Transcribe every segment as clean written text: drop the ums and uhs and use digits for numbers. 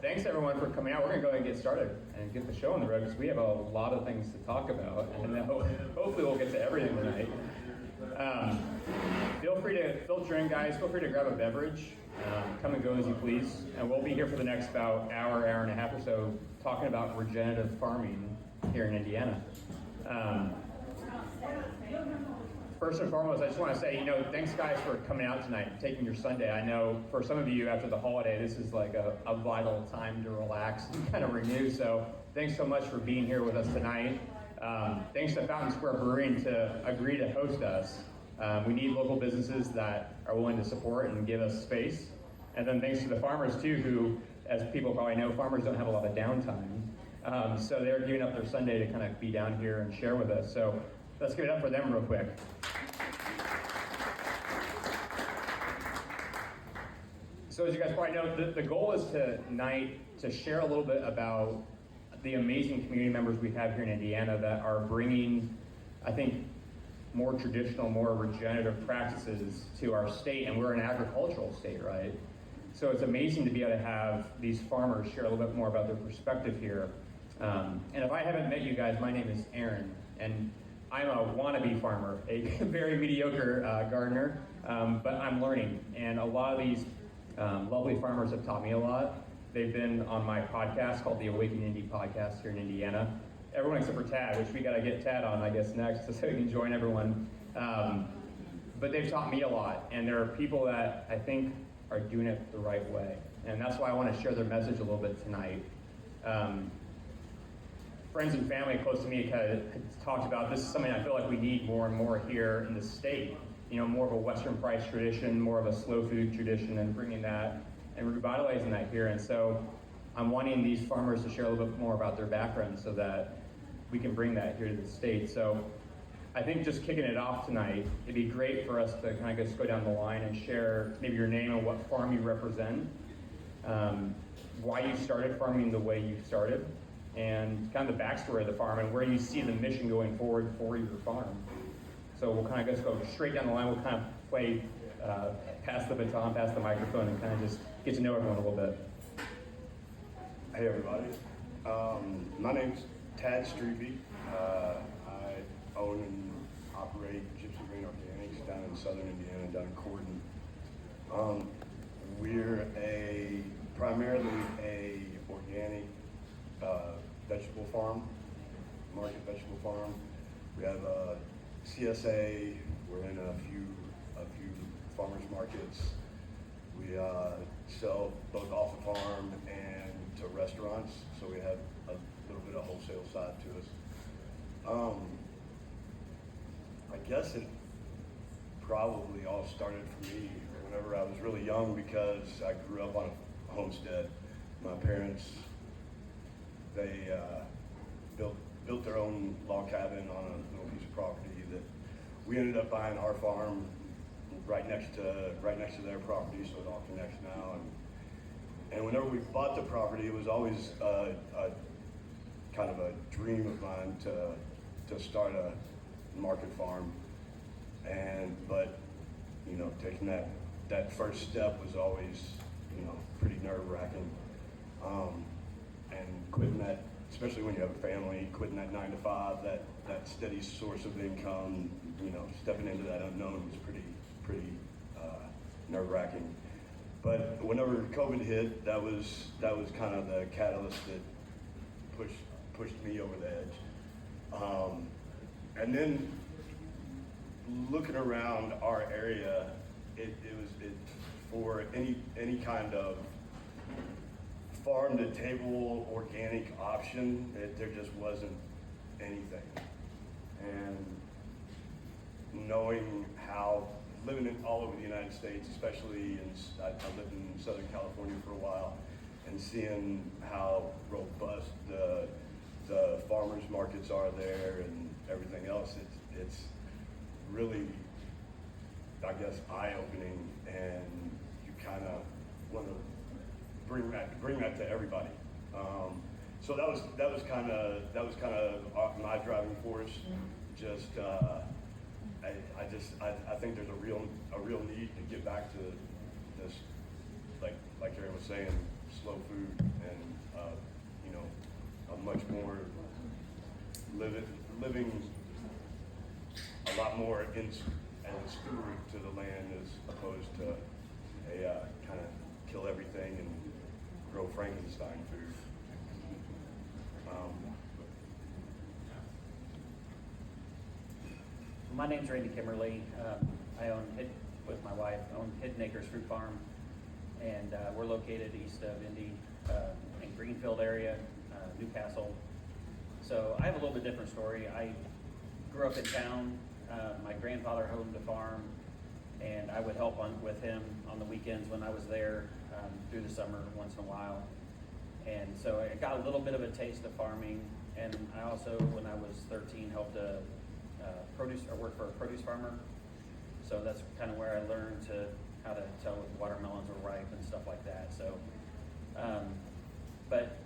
thanks everyone for coming out. We're going to go ahead and get started and get the show on the road because we have a lot of things to talk about, and hopefully we'll get to everything tonight. Feel free to filter in, guys. Feel free to grab a beverage. Come and go as you please. And we'll be here for the next about hour and a half or so talking about regenerative farming here in Indiana. First and foremost, I just want to say, thanks guys for coming out tonight and taking your Sunday. I know for some of you after the holiday, this is like a vital time to relax and kind of renew. So thanks so much for being here with us tonight. Thanks to Fountain Square Brewing to agree to host us. We need local businesses that are willing to support and give us space. And then thanks to the farmers too, who, as people probably know, farmers don't have a lot of downtime. So they're giving up their Sunday to kind of be down here and share with us. So let's give it up for them real quick. So as you guys probably know, the goal is tonight to share a little bit about the amazing community members we have here in Indiana that are bringing, I think, more traditional, more regenerative practices to our state, and we're an agricultural state, right? So it's amazing to be able to have these farmers share a little bit more about their perspective here. And if I haven't met you guys, my name is Aaron, and I'm a wannabe farmer, a very mediocre gardener, but I'm learning, and a lot of these lovely farmers have taught me a lot. They've been on my podcast called the Awaken Indy podcast here in Indiana. Everyone except for Tad, which we got to get Tad on, I guess, next so he can join everyone. But they've taught me a lot, and there are people that I think are doing it the right way. And that's why I want to share their message a little bit tonight. Friends and family close to me kind of talked about this is something I feel like we need more and more here in the state. More of a Western price tradition, more of a slow food tradition, and bringing that and revitalizing that here. And so I'm wanting these farmers to share a little bit more about their background so that we can bring that here to the state. So I think just kicking it off tonight, it'd be great for us to kind of just go down the line and share maybe your name and what farm you represent, why you started farming the way you started, and kind of the backstory of the farm and where you see the mission going forward for your farm. So we'll kind of just go straight down the line. We'll kind of play, pass the baton, pass the microphone, and kind of just get to know everyone a little bit. Hey everybody, my name's Tad Streepy. I own and operate Gypsy Green Organics down in southern Indiana, down in Corden. We're primarily a organic vegetable farm, market vegetable farm. We have a CSA. We're in a few farmers markets. We sell both off the farm and to restaurants, so we have a little bit of wholesale side to us. I guess it probably all started for me whenever I was really young because I grew up on a homestead. My parents, they built their own log cabin on a little piece of property that we ended up buying our farm right next to their property, so it all connects now. And whenever we bought the property, it was always a kind of a dream of mine to start a market farm. But taking that first step was always pretty nerve-wracking. And quitting that, especially when you have a family, quitting that 9 to 5, that steady source of income, stepping into that unknown was pretty nerve-wracking. But whenever COVID hit, that was kind of the catalyst that pushed me over the edge. And then looking around our area, it for any kind of farm to table organic option, there just wasn't anything. And knowing how living all over the United States, especially I lived in Southern California for a while, and seeing how robust the farmers markets are there and everything else, it's really, I guess, eye-opening, and you kind of want to bring that to everybody. So that was kind of my driving force. Just I think there's a real need to get back to this, like Aaron was saying, slow food and, you know, a much more living a lot more as a steward to the land as opposed to a kind of kill everything and grow Frankenstein food. My name's Randy Kimmerly. I with my wife, own Hidden Acres Fruit Farm, and we're located east of Indy, in Greenfield area, Newcastle. So I have a little bit different story. I grew up in town. My grandfather owned a farm, and I would help with him on the weekends when I was there, through the summer once in a while. And so I got a little bit of a taste of farming, and I also, when I was 13, helped work for a produce farmer. So that's kind of where I learned how to tell if watermelons were ripe and stuff like that. So, but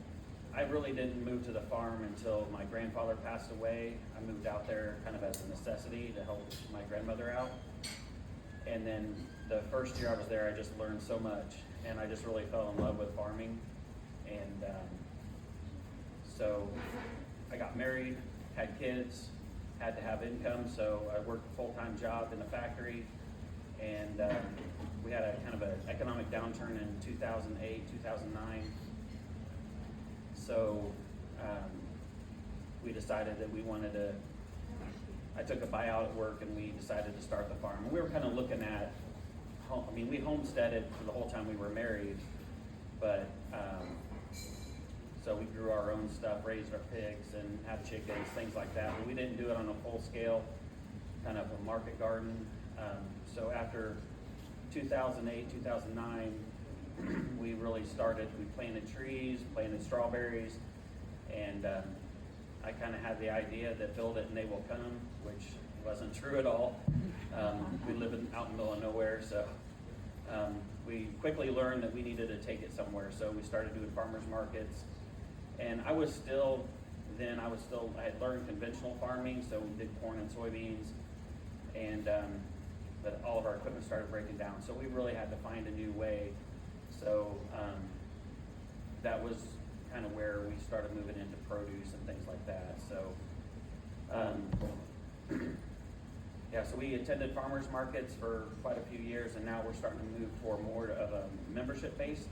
I really didn't move to the farm until my grandfather passed away. I moved out there kind of as a necessity to help my grandmother out. And then the first year I was there, I just learned so much, and I just really fell in love with farming. And so I got married, had kids, had to have income, so I worked a full-time job in a factory, and we had a kind of an economic downturn in 2008, 2009. So we decided that I took a buyout at work, and we decided to start the farm. And we were kind of looking at, we homesteaded for the whole time we were married, but so we grew our own stuff, raised our pigs and had chickens, things like that. But we didn't do it on a full scale, kind of a market garden. So after 2008, 2009, we really started, we planted trees, planted strawberries, and I kind of had the idea that build it and they will come, which wasn't true at all. We live out in the middle of nowhere, so we quickly learned that we needed to take it somewhere. So we started doing farmers markets. And I had learned conventional farming, so we did corn and soybeans, and but all of our equipment started breaking down. So we really had to find a new way. So that was kind of where we started moving into produce and things like that. So yeah, so we attended farmers markets for quite a few years, and now we're starting to move toward more of a membership-based.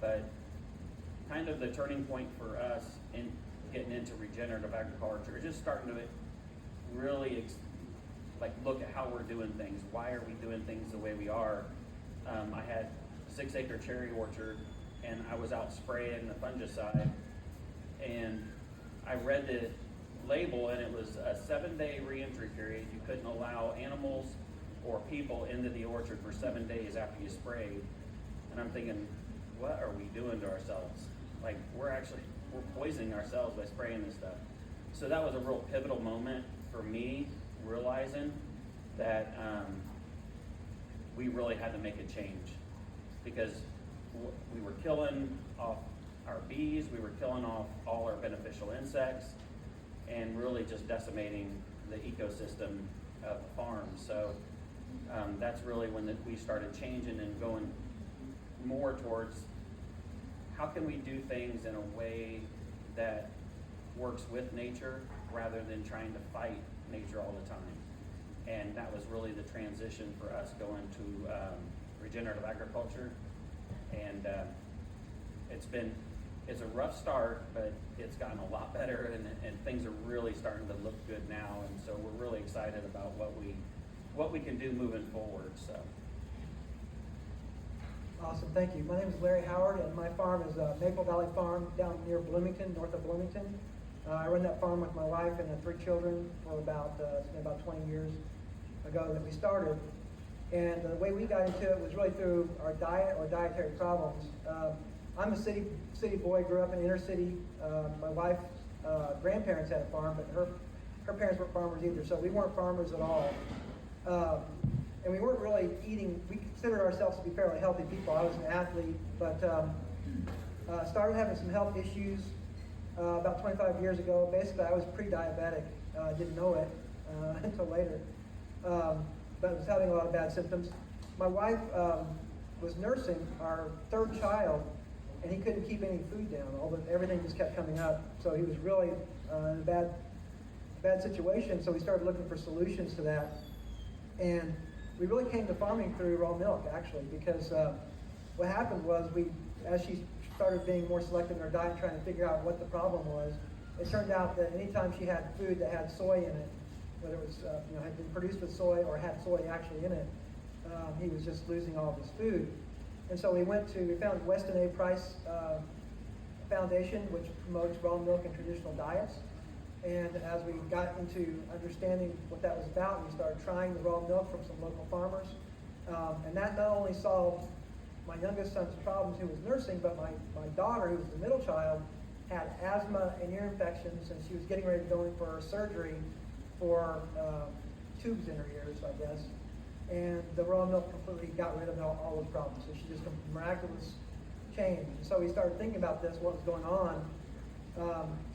But kind of the turning point for us in getting into regenerative agriculture is just starting to really look at how we're doing things. Why are we doing things the way we are? I had a 6-acre cherry orchard, and I was out spraying the fungicide, and I read the label, and it was a 7-day reentry period. You couldn't allow animals or people into the orchard for 7 days after you sprayed. And I'm thinking, what are we doing to ourselves? We're poisoning ourselves by spraying this stuff. So that was a real pivotal moment for me, realizing that we really had to make a change, because we were killing off our bees, we were killing off all our beneficial insects, and really just decimating the ecosystem of the farm. So that's really when we started changing and going more towards how can we do things in a way that works with nature rather than trying to fight nature all the time. And that was really the transition for us going to regenerative agriculture. And it's a rough start, but it's gotten a lot better, and things are really starting to look good now. And so we're really excited about what we can do moving forward. So. Awesome, thank you. My name is Larry Howard, and my farm is Maple Valley Farm down near Bloomington, north of Bloomington. I run that farm with my wife and 3 children for it's been about 20 years ago that we started. And the way we got into it was really through our diet or dietary problems. I'm a city boy, grew up in inner city. My wife's grandparents had a farm, but her parents weren't farmers either, so we weren't farmers at all. And we weren't really eating, we considered ourselves to be fairly healthy people. I was an athlete, but started having some health issues about 25 years ago. Basically, I was pre-diabetic. Didn't know it until later. But was having a lot of bad symptoms. My wife was nursing our third child, and he couldn't keep any food down. Everything just kept coming up. So he was really in a bad situation. So we started looking for solutions to that. And we really came to farming through raw milk, actually, because what happened was as she started being more selective in her diet, trying to figure out what the problem was, it turned out that anytime she had food that had soy in it, whether it was had been produced with soy or had soy actually in it, he was just losing all of his food. And so we found Weston A. Price Foundation, which promotes raw milk and traditional diets. And as we got into understanding what that was about, we started trying the raw milk from some local farmers. And that not only solved my youngest son's problems, who was nursing, but my daughter, who was the middle child, had asthma and ear infections, and she was getting ready to go in for her surgery for tubes in her ears, I guess. And the raw milk completely got rid of all those problems. So she just a miraculous change. And so we started thinking about this, what was going on.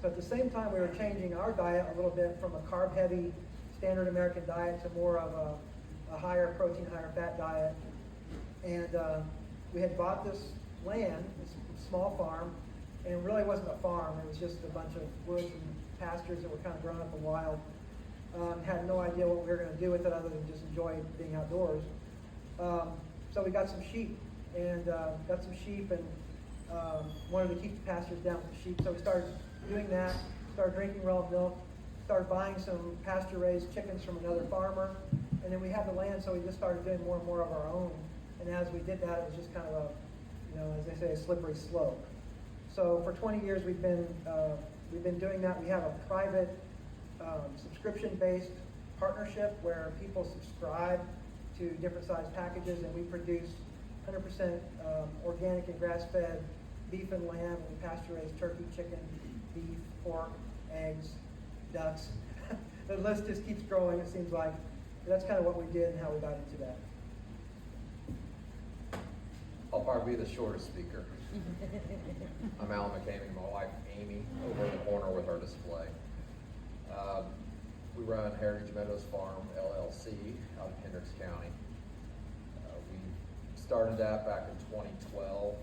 So at the same time, we were changing our diet a little bit from a carb-heavy standard American diet to more of a higher protein, higher fat diet. And we had bought this land, this small farm, and it really wasn't a farm. It was just a bunch of woods and pastures that were kind of grown up in wild. Had no idea what we were going to do with it other than just enjoy being outdoors. So we got some sheep and wanted to keep the pastures down with the sheep. So we started doing that, started drinking raw milk, started buying some pasture-raised chickens from another farmer, and then we had the land, so we just started doing more and more of our own. And as we did that, it was just kind of as they say, a slippery slope. So for 20 years, we've been doing that. We have a private subscription-based partnership where people subscribe to different size packages, and we produce 100% organic and grass-fed beef and lamb, and pasture-raised turkey, chicken, beef, pork, eggs, ducks. The list just keeps growing, it seems like. That's kind of what we did and how we got into that. I'll probably be the shortest speaker. I'm Alan McCamey, my wife Amy, over in the corner with our display. We run Heritage Meadows Farm, LLC, out in Hendricks County. We started that back in 2012.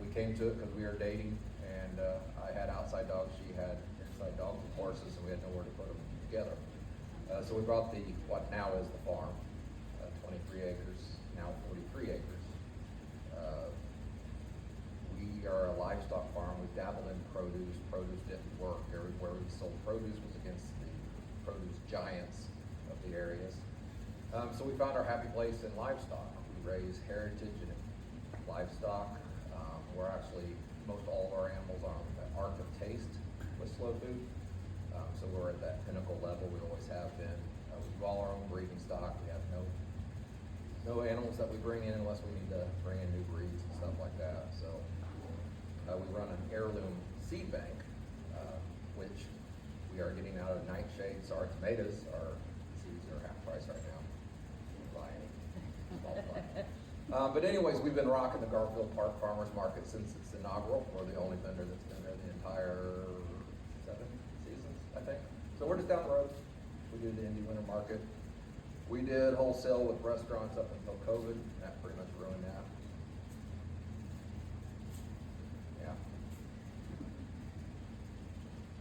We came to it because we were dating, and I had outside dogs, she had inside dogs and horses, and we had nowhere to put them together. So we brought what now is the farm, 23 acres, now 43 acres. We are a livestock farm. We dabbled in produce. Produce didn't work. Everywhere we sold produce was against the produce giants of the areas. So we found our happy place in livestock. We raise heritage and livestock. We're actually, most all of our animals are on the arc of taste with slow food. So we're at that pinnacle level. We always have been. We do all our own breeding stock. We have no animals that we bring in unless we need to bring in new breeds and stuff like that. So we run an heirloom seed bank, which we are getting out of nightshades. Our tomatoes, our seeds are half price right now. Buy any, small fun. But anyways, we've been rocking the Garfield Park Farmers Market since its inaugural. We're the only vendor that's been there the entire 7 seasons, I think. So we're just down the road. We do the Indy Winter Market. We did wholesale with restaurants up until COVID, and that pretty much ruined that. Yeah.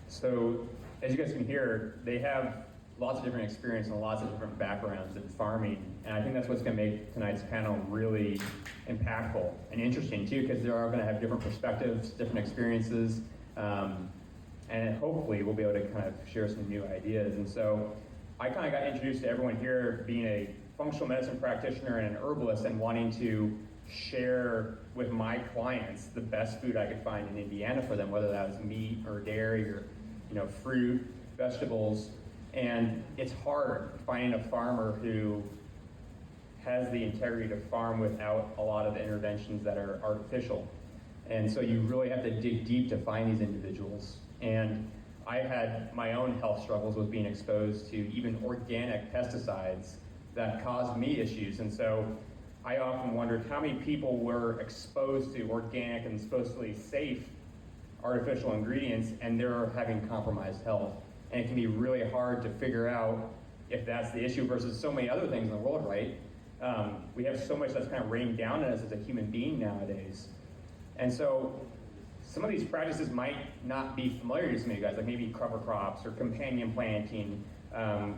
So, as you guys can hear, they have lots of different experience and lots of different backgrounds in farming, and I think that's what's going to make tonight's panel really impactful and interesting too, because they are going to have different perspectives, different experiences, and hopefully we'll be able to kind of share some new ideas. And so I kind of got introduced to everyone here being a functional medicine practitioner and an herbalist and wanting to share with my clients the best food I could find in Indiana for them, whether that was meat or dairy or fruit, vegetables. And it's hard finding a farmer who has the integrity to farm without a lot of the interventions that are artificial. And so you really have to dig deep to find these individuals. And I had my own health struggles with being exposed to even organic pesticides that caused me issues. And so I often wondered how many people were exposed to organic and supposedly safe artificial ingredients and they're having compromised health. And it can be really hard to figure out if that's the issue versus so many other things in the world, right? We have so much that's kind of rained down on us as a human being nowadays. And so some of these practices might not be familiar to some of you guys, like maybe cover crops or companion planting,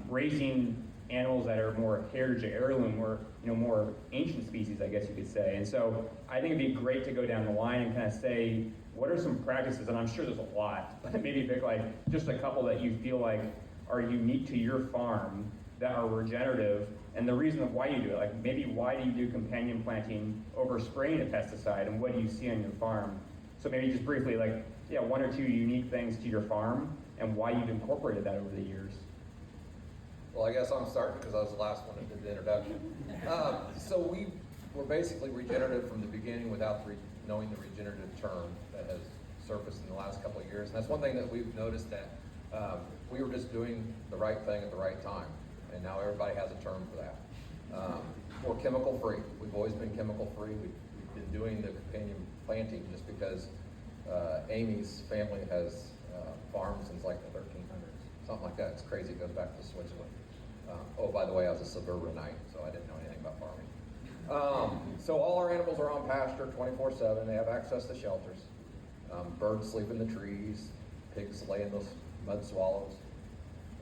raising animals that are more heritage or heirloom or more ancient species, I guess you could say. And so I think it'd be great to go down the line and kind of say, what are some practices, and I'm sure there's a lot, but maybe pick like just a couple that you feel like are unique to your farm that are regenerative, and the reason of why you do it. Like maybe why do you do companion planting over spraying a pesticide, and what do you see on your farm? So maybe just briefly, like, yeah, one or two unique things to your farm and why you've incorporated that over the years. Well, I guess I'm starting because I was the last one that did the introduction. So we were basically regenerative from the beginning without knowing the regenerative term that has surfaced in the last couple of years. And that's one thing that we've noticed, that we were just doing the right thing at the right time. And now everybody has a term for that. We're chemical free. We've always been chemical free. We've been doing the companion planting just because Amy's family has farmed since like the 1300s, something like that. It's crazy. It goes back to Switzerland. Oh, by the way, I was a suburbanite, so I didn't know anything about farming. So all our animals are on pasture 24/7. They have access to shelters. Birds sleep in the trees. Pigs lay in those mud swallows.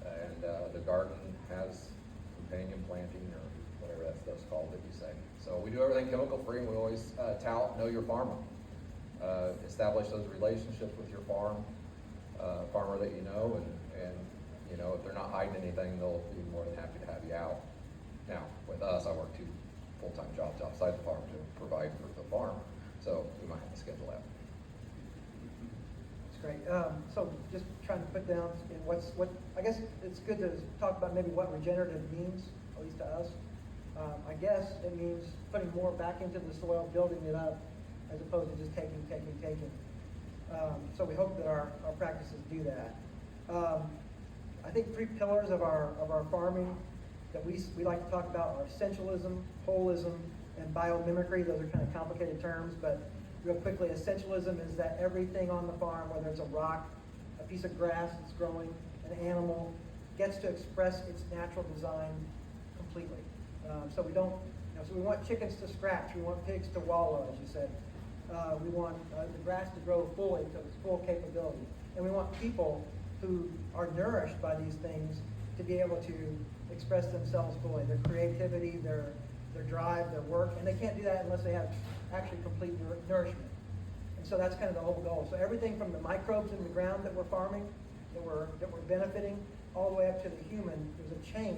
And the garden has companion planting, or whatever that stuff's called that you say. So we do everything chemical free, and we always tout know your farmer. Establish those relationships with your farmer that you know, and if they're not hiding anything, they'll be more than happy to have you out. Now, with us, I work 2 full-time jobs outside the farm to provide for the farm, so we might have to schedule that. That's great. So just trying to put down I guess it's good to talk about maybe what regenerative means, at least to us. I guess it means putting more back into the soil, building it up, as opposed to just taking. So we hope that our practices do that. I think 3 pillars of our farming that we like to talk about are essentialism, holism, and biomimicry. Those are kind of complicated terms, but real quickly, essentialism is that everything on the farm, whether it's a rock, a piece of grass that's growing, an animal, gets to express its natural design completely. So we don't, so we want chickens to scratch, we want pigs to wallow, as you said. We want the grass to grow fully to its full capability. And we want people who are nourished by these things to be able to express themselves fully, their creativity, their drive, their work, and they can't do that unless they have actually complete nourishment. And so that's kind of the whole goal. So everything from the microbes in the ground that we're farming, that we're benefiting, all the way up to the human, there's a chain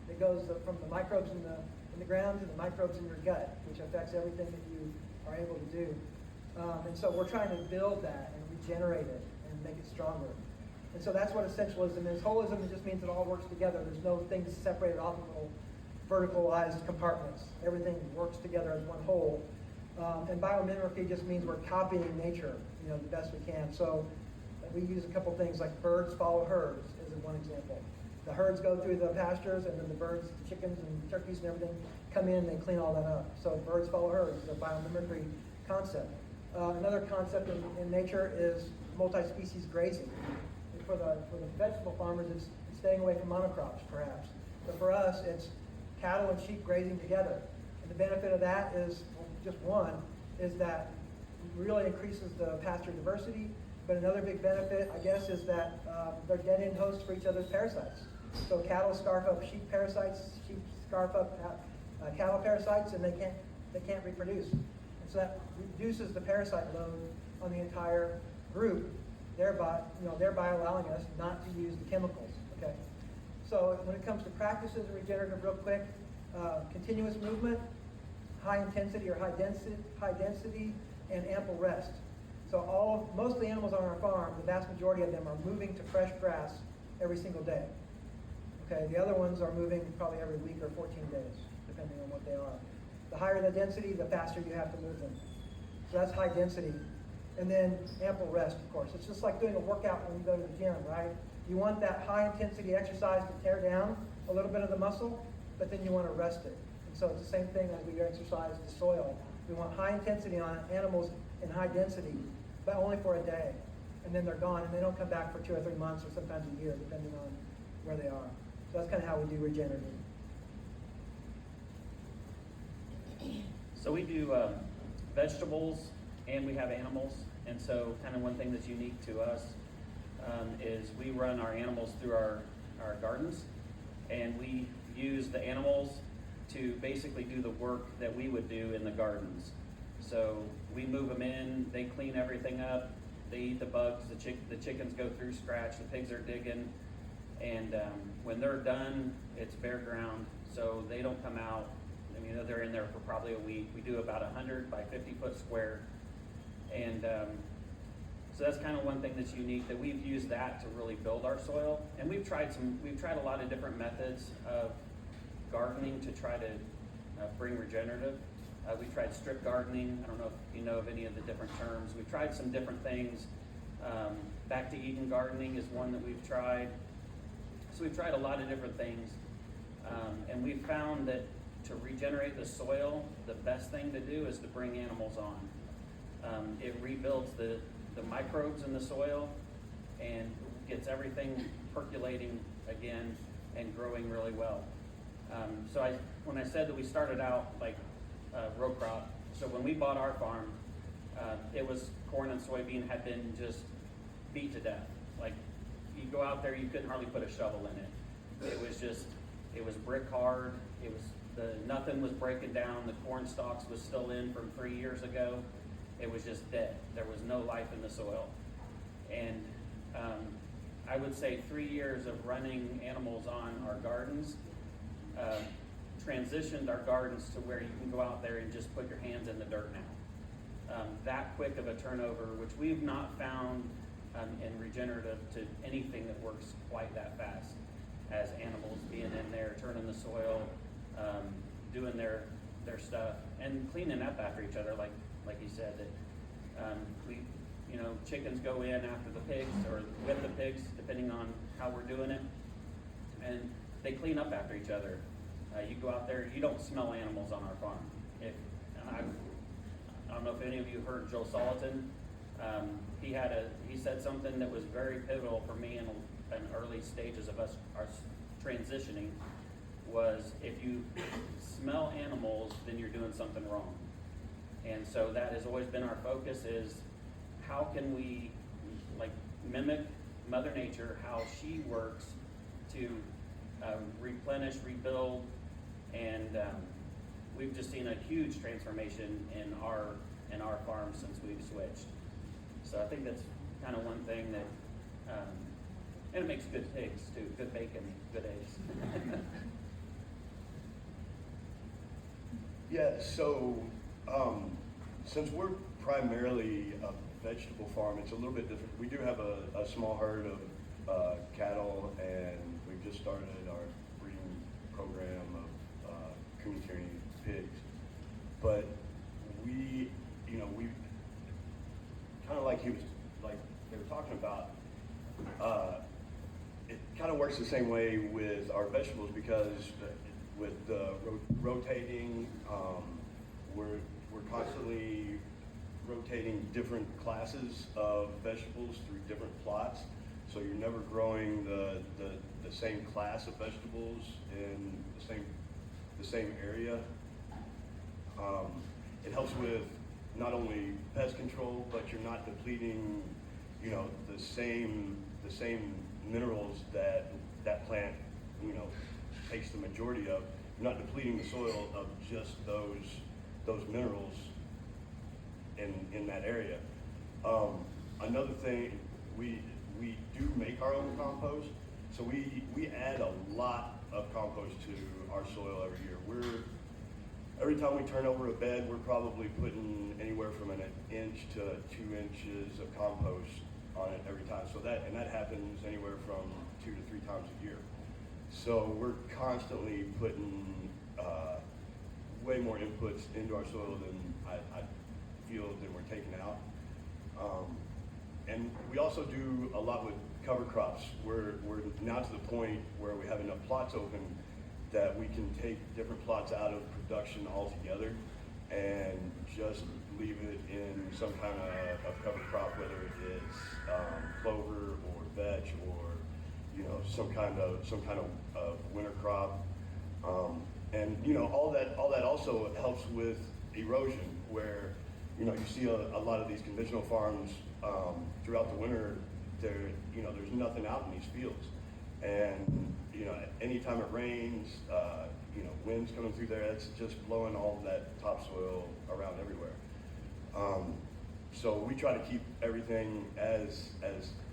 that goes from the microbes in the ground to the microbes in your gut, which affects everything that you are able to do. And so we're trying to build that and regenerate it and make it stronger. And so that's what essentialism is. Holism just means it all works together. There's no things separated off in little verticalized compartments. Everything works together as one whole. And biomimicry just means we're copying nature, the best we can. So we use a couple things like birds follow herds as one example. The herds go through the pastures, and then the birds, the chickens and turkeys and everything come in and clean all that up. So birds follow herds is a biomimicry concept. Another concept in nature is multi-species grazing. For the vegetable farmers, it's staying away from monocrops, perhaps. But for us, it's cattle and sheep grazing together. And the benefit of that is, just one, is that it really increases the pasture diversity. But another big benefit, I guess, is that they're dead-end hosts for each other's parasites. So cattle scarf up sheep parasites, sheep scarf up cattle parasites, and they can't reproduce. And so that reduces the parasite load on the entire group, thereby allowing us not to use the chemicals. Okay. So when it comes to practices of regenerative, real quick, continuous movement, high intensity or high density, and ample rest. So most of the animals on our farm, the vast majority of them are moving to fresh grass every single day. Okay, the other ones are moving probably every week or 14 days, depending on what they are. The higher the density, the faster you have to move them. So that's high density. And then ample rest, of course. It's just like doing a workout when you go to the gym, right? You want that high intensity exercise to tear down a little bit of the muscle, but then you want to rest it. And so it's the same thing as we exercise the soil. We want high intensity on animals in high density, but only for a day. And then they're gone, and they don't come back for 2 or 3 months or sometimes a year, depending on where they are. So that's kind of how we do regenerative. So we do vegetables and we have animals. And so kind of one thing that's unique to us is we run our animals through our gardens, and we use the animals to basically do the work that we would do in the gardens. So we move them in, they clean everything up, they eat the bugs, the chickens go through scratch, the pigs are digging, and when they're done, it's bare ground, so they don't come out. I mean, they're in there for probably a week. We do about 100 by 50 foot square, and so that's kind of one thing that's unique, that we've used that to really build our soil. And we've tried a lot of different methods of gardening to try to bring regenerative. We've tried strip gardening. I don't know if you know of any of the different terms. We've tried some different things. Back to Eden gardening is one that we've tried. So we've tried a lot of different things. And we've found that to regenerate the soil, the best thing to do is to bring animals on. It rebuilds the microbes in the soil and gets everything percolating again and growing really well. So when I said that we started out like row crop, so when we bought our farm, it was corn and soybean had been just beat to death. Like, you go out there, you couldn't hardly put a shovel in it. It was brick hard. Nothing was breaking down. The corn stalks was still in from 3 years ago. It was just dead. There was no life in the soil. And I would say 3 years of running animals on our gardens transitioned our gardens to where you can go out there and just put your hands in the dirt now. That quick of a turnover, which we've not found in regenerative to anything that works quite that fast, as animals being in there, turning the soil, doing their stuff, and cleaning up after each other, like you said, that chickens go in after the pigs or with the pigs, depending on how we're doing it, and they clean up after each other. You go out there, you don't smell animals on our farm. I don't know if any of you heard Joe Soliton. He said something that was very pivotal for me in early stages of us transitioning, was if you smell animals, then you're doing something wrong. And so that has always been our focus, is how can we mimic Mother Nature, how she works to replenish, rebuild, and we've just seen a huge transformation in our farm since we've switched. So I think that's kind of one thing that, and it makes good pigs too, good bacon, good eggs. Yeah, so since we're primarily a vegetable farm, it's a little bit different. We do have a small herd of cattle, and we've just started our breeding program of community pigs. But we kind of like they were talking about, it kind of works the same way with our vegetables, because with the rotating, we're constantly rotating different classes of vegetables through different plots. So you're never growing the same class of vegetables in the same area. It helps with not only pest control, but you're not depleting, the same minerals that plant, takes the majority of. You're not depleting the soil of just those minerals in that area. Another thing, we do make our own compost, so we add a lot of compost to our soil every year. Every time we turn over a bed, we're probably putting anywhere from an inch to 2 inches of compost on it every time. So that happens anywhere from 2 to 3 times a year. So we're constantly putting way more inputs into our soil than I feel than we're taking out. And we also do a lot with cover crops. We're now to the point where we have enough plots open that we can take different plots out of production altogether and just leave it in some kind of cover crop, whether it's clover or veg or some kind of winter crop. And all that also helps with erosion, where you see a lot of these conventional farms throughout the winter. There's nothing out in these fields, and anytime it rains, winds coming through there, it's just blowing all of that topsoil around everywhere. So we try to keep everything as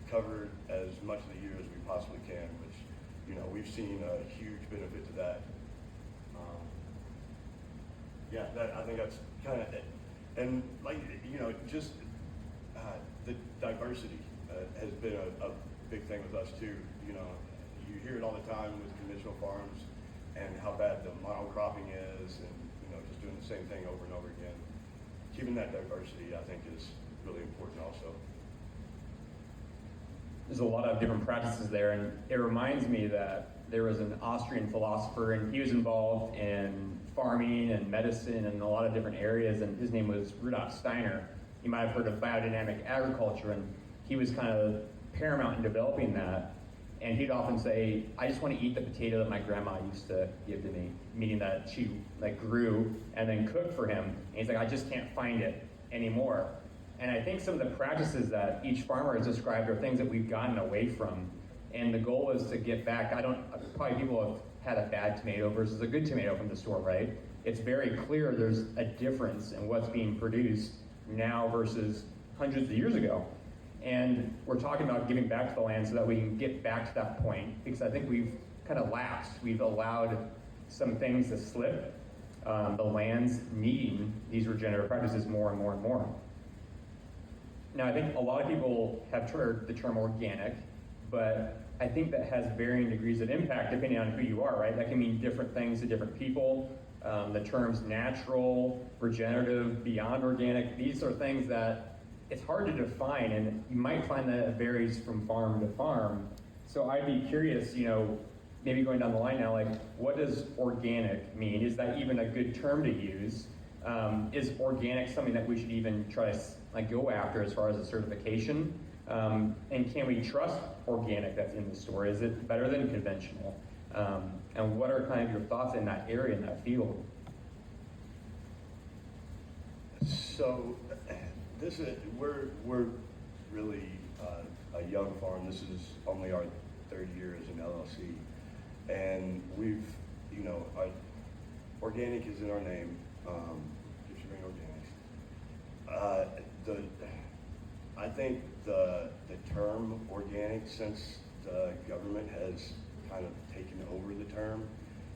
covered as much of the year as we possibly can, which we've seen a huge benefit to that. I think that's kind of it. And just the diversity has been a big thing with us too. You hear it all the time with conventional farms and how bad the monocropping is, and just doing the same thing over and over again. Keeping that diversity, I think, is really important also. There's a lot of different practices there, and it reminds me that there was an Austrian philosopher, and he was involved in farming and medicine and a lot of different areas, and his name was Rudolf Steiner. You might have heard of biodynamic agriculture, and he was kind of paramount in developing that. And he'd often say, I just want to eat the potato that my grandma used to give to me, meaning that she grew and then cooked for him. And he's like, I just can't find it anymore. And I think some of the practices that each farmer has described are things that we've gotten away from. And the goal is to get back. Probably people have had a bad tomato versus a good tomato from the store, right? It's very clear there's a difference in what's being produced now versus hundreds of years ago. And we're talking about giving back to the land so that we can get back to that point, because I think we've kind of lapsed. We've allowed some things to slip. The land's needing these regenerative practices more and more and more. Now, I think a lot of people have heard the term organic, but I think that has varying degrees of impact depending on who you are, right? That can mean different things to different people. The terms natural, regenerative, beyond organic, these are things that it's hard to define, and you might find that it varies from farm to farm. So I'd be curious, maybe going down the line now, what does organic mean? Is that even a good term to use? Is organic something that we should even try to go after as far as a certification? And can we trust organic that's in the store? Is it better than conventional? And what are kind of your thoughts in that area, in that field? So we're really a young farm. This is only our third year as an LLC, and we've our organic is in our name. Just organics. I think the term organic, since the government has kind of taken over the term,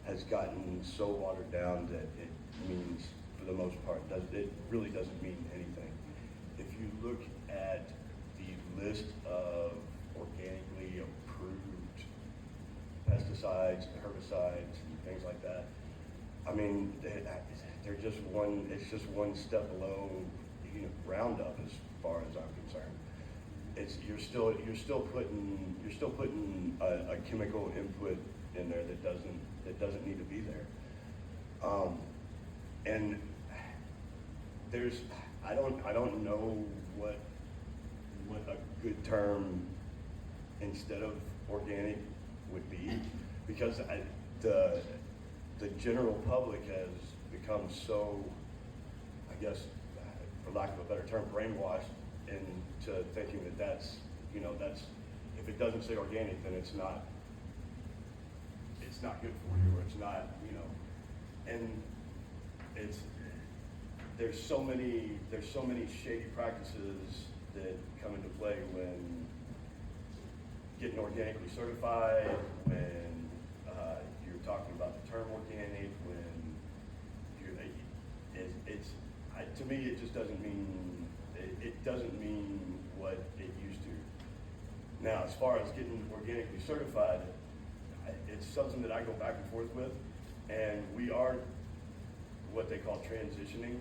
has gotten so watered down that it means, for the most part, it really doesn't mean anything. If you look at the list of organically approved pesticides, herbicides, and things like that, I mean, they're just one. It's just one step below Roundup, as far as I'm concerned. You're still putting a chemical input in there that doesn't need to be there. And I don't know what a good term instead of organic would be, because the general public has become so, I guess, for lack of a better term, brainwashed into thinking that's if it doesn't say organic, then it's not good for you, or it's not, and there's so many shady practices that come into play when getting organically certified, when you're talking about the term organic, when to me it just doesn't mean what it used to. Now, as far as getting organically certified, it's something that I go back and forth with, and we are what they call transitioning.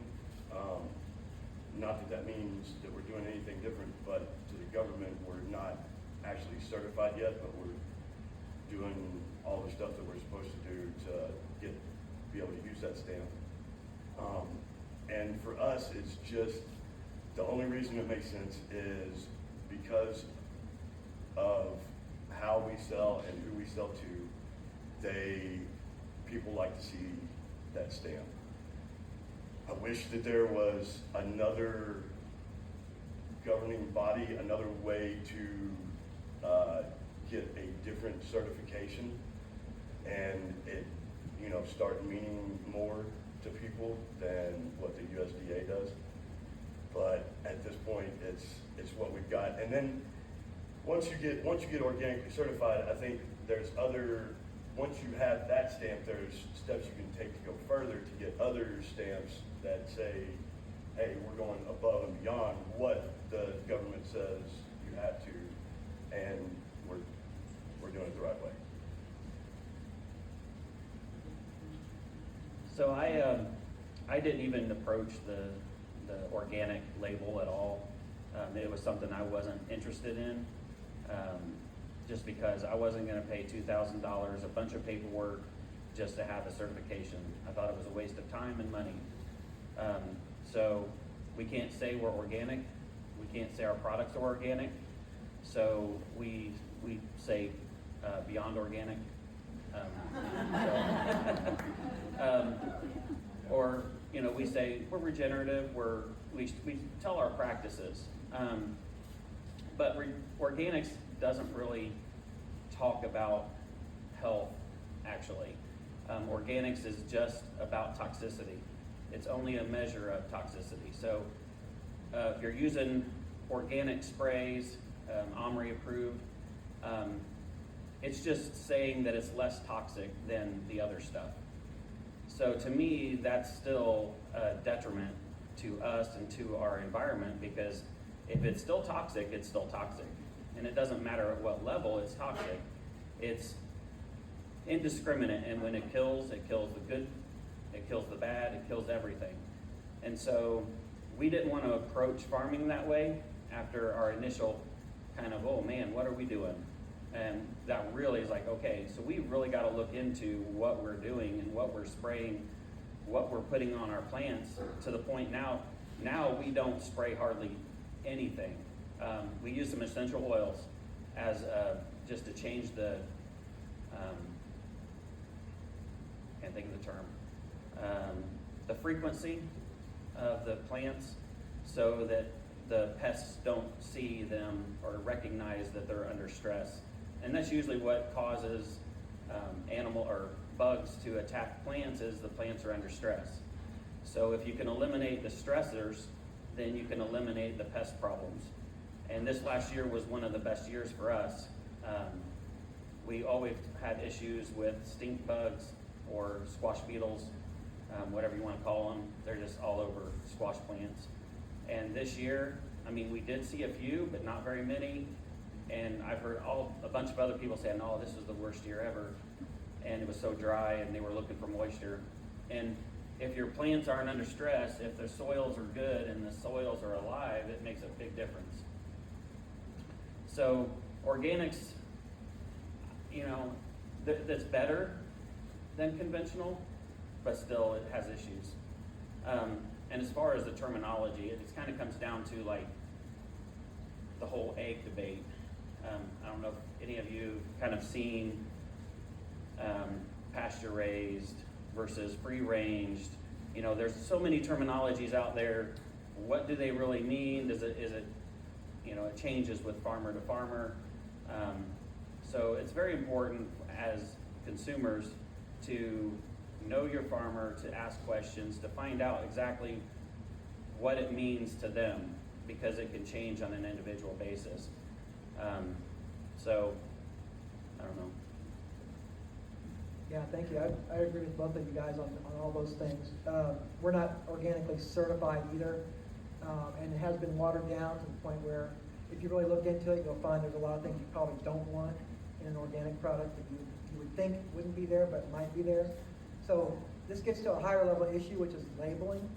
Not that means that we're doing anything different, but to the government, we're not actually certified yet, but we're doing all the stuff that we're supposed to do to be able to use that stamp. And for us, it's just, the only reason it makes sense is because of how we sell and who we sell to. People like to see that stamp. I wish that there was another governing body, another way to get a different certification and it, start meaning more to people than what the USDA does. But at this point, it's what we've got. And then once you get organically certified, I think once you have that stamp, there's steps you can take to go further to get other stamps that say, hey, we're going above and beyond what the government says you have to, and we're doing it the right way. So I didn't even approach the organic label at all. It was something I wasn't interested in, just because I wasn't going to pay $2,000, a bunch of paperwork, just to have a certification. I thought it was a waste of time and money. So we can't say we're organic. We can't say our products are organic. So we say beyond organic. Or we say we're regenerative. We tell our practices, but organics doesn't really talk about health. Actually, organics is just about toxicity. It's only a measure of toxicity. So if you're using organic sprays, OMRI approved, it's just saying that it's less toxic than the other stuff. So to me, that's still a detriment to us and to our environment, because if it's still toxic, it's still toxic. And it doesn't matter at what level it's toxic. It's indiscriminate, and when it kills the good, it kills the bad, it kills everything. And so we didn't want to approach farming that way after our initial kind of, oh man, what are we doing? And that really is like, okay, so we really got to look into what we're doing and what we're spraying, what we're putting on our plants, to the point now we don't spray hardly anything. We use some essential oils as just to change the, can't think of the term, the frequency of the plants, so that the pests don't see them or recognize that they're under stress. And that's usually what causes animal or bugs to attack plants, is the plants are under stress. So if you can eliminate the stressors, then you can eliminate the pest problems. And this last year was one of the best years for us. We always had issues with stink bugs or squash beetles, whatever you want to call them. They're just all over squash plants. And this year, we did see a few, but not very many. And I've heard a bunch of other people say, no, this was the worst year ever. And it was so dry, and they were looking for moisture. And if your plants aren't under stress, if the soils are good and the soils are alive, it makes a big difference. So organics, that's better than conventional, but still it has issues. And as far as the terminology, it kind of comes down to like the whole egg debate. I don't know if any of you kind of seen pasture raised versus free ranged. There's so many terminologies out there. What do they really mean? Is it it changes with farmer to farmer. So it's very important as consumers to know your farmer, to ask questions, to find out exactly what it means to them, because it can change on an individual basis. So, I don't know. Yeah, thank you. I agree with both of you guys on all those things. We're not organically certified either, and it has been watered down to the point where if you really look into it, you'll find there's a lot of things you probably don't want in an organic product that you would think wouldn't be there, but might be there. So this gets to a higher level issue, which is labeling.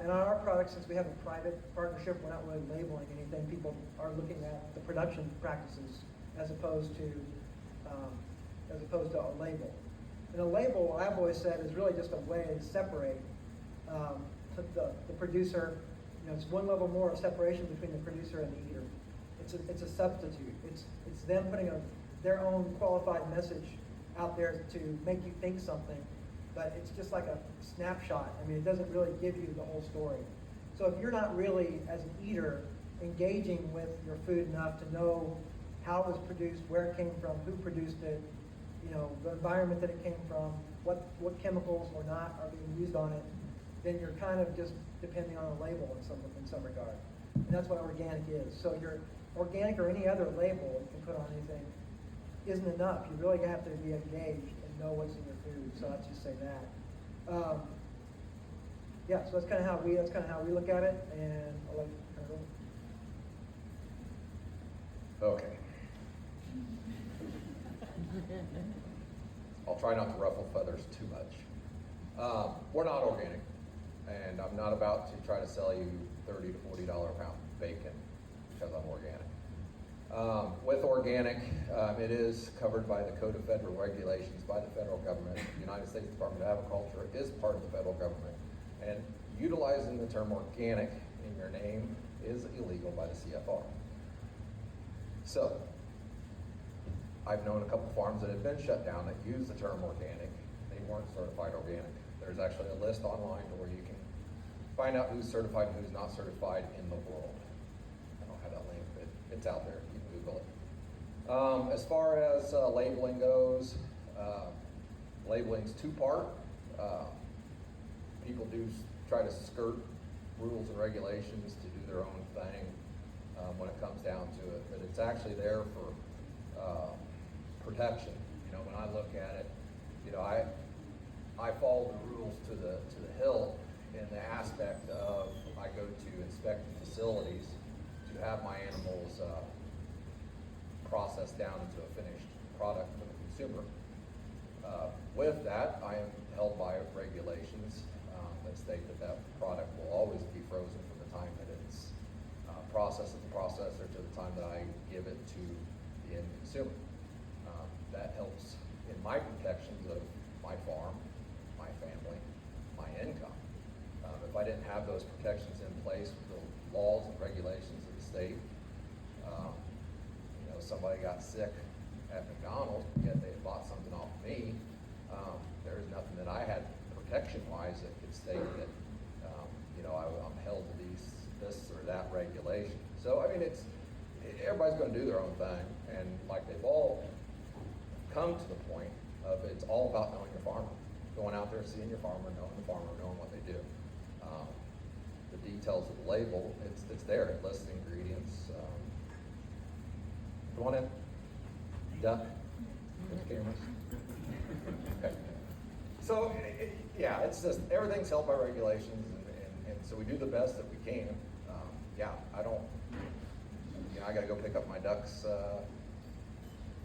And on our products, since we have a private partnership, we're not really labeling anything. People are looking at the production practices as opposed to a label. And a label, I've always said, is really just a way to separate the producer. It's one level more of separation between the producer and the eater. It's a substitute. It's them putting their own qualified message out there to make you think something but it's just like a snapshot. I mean, it doesn't really give you the whole story. So if you're not really, as an eater, engaging with your food enough to know how it was produced, where it came from, who produced it, you know, the environment that it came from, what chemicals or not are being used on it, then you're kind of just depending on a label in some regard. And that's what organic is. So your organic or any other label you can put on anything isn't enough. You really have to be engaged and know what's in your food. So I'd just say that. Yeah, so that's kind of how we look at it, and I'll let you kind of go. Okay. I'll try not to ruffle feathers too much. We're not organic, and I'm not about to try to sell you $30 to $40 a pound bacon because I'm organic. With organic, it is covered by the Code of Federal Regulations by the federal government. The United States Department of Agriculture is part of the federal government, and utilizing the term organic in your name is illegal by the CFR. So, I've known a couple farms that have been shut down that use the term organic. They weren't certified organic. There's actually a list online where you can find out who's certified and who's not certified in the world. I don't have that link, but it's out there. You can Google it. As far as labeling goes, labeling's two-part. People do try to skirt rules and regulations to do their own thing when it comes down to it, but it's actually there for protection. You know, when I look at it, you know, I follow the rules to the hilt in the aspect of I go to inspecting facilities to have my animals processed down into a finished product for the consumer. With that, I am held by regulations that state that product will always be frozen from the time that it's processed at the processor to the time that I give it to the end consumer. That helps in my protections of my farm, my family, my income. If I didn't have those protections in place with the laws and regulations of the state, you know, somebody got sick at McDonald's, yet they had bought something off me, there's nothing that I had protection-wise that could state that, you know, I'm held to this or that regulation. So, I mean, everybody's going to do their own thing, and like they've all come to the point of it's all about knowing your farmer, going out there, seeing your farmer, knowing the farmer, knowing what they do. The details of the label, it's there. It lists the ingredients. Go on in. Duck. With the cameras. Okay. So, yeah, it's just everything's held by regulations, and so we do the best that we can. Yeah, I don't. You know, I got to go pick up my ducks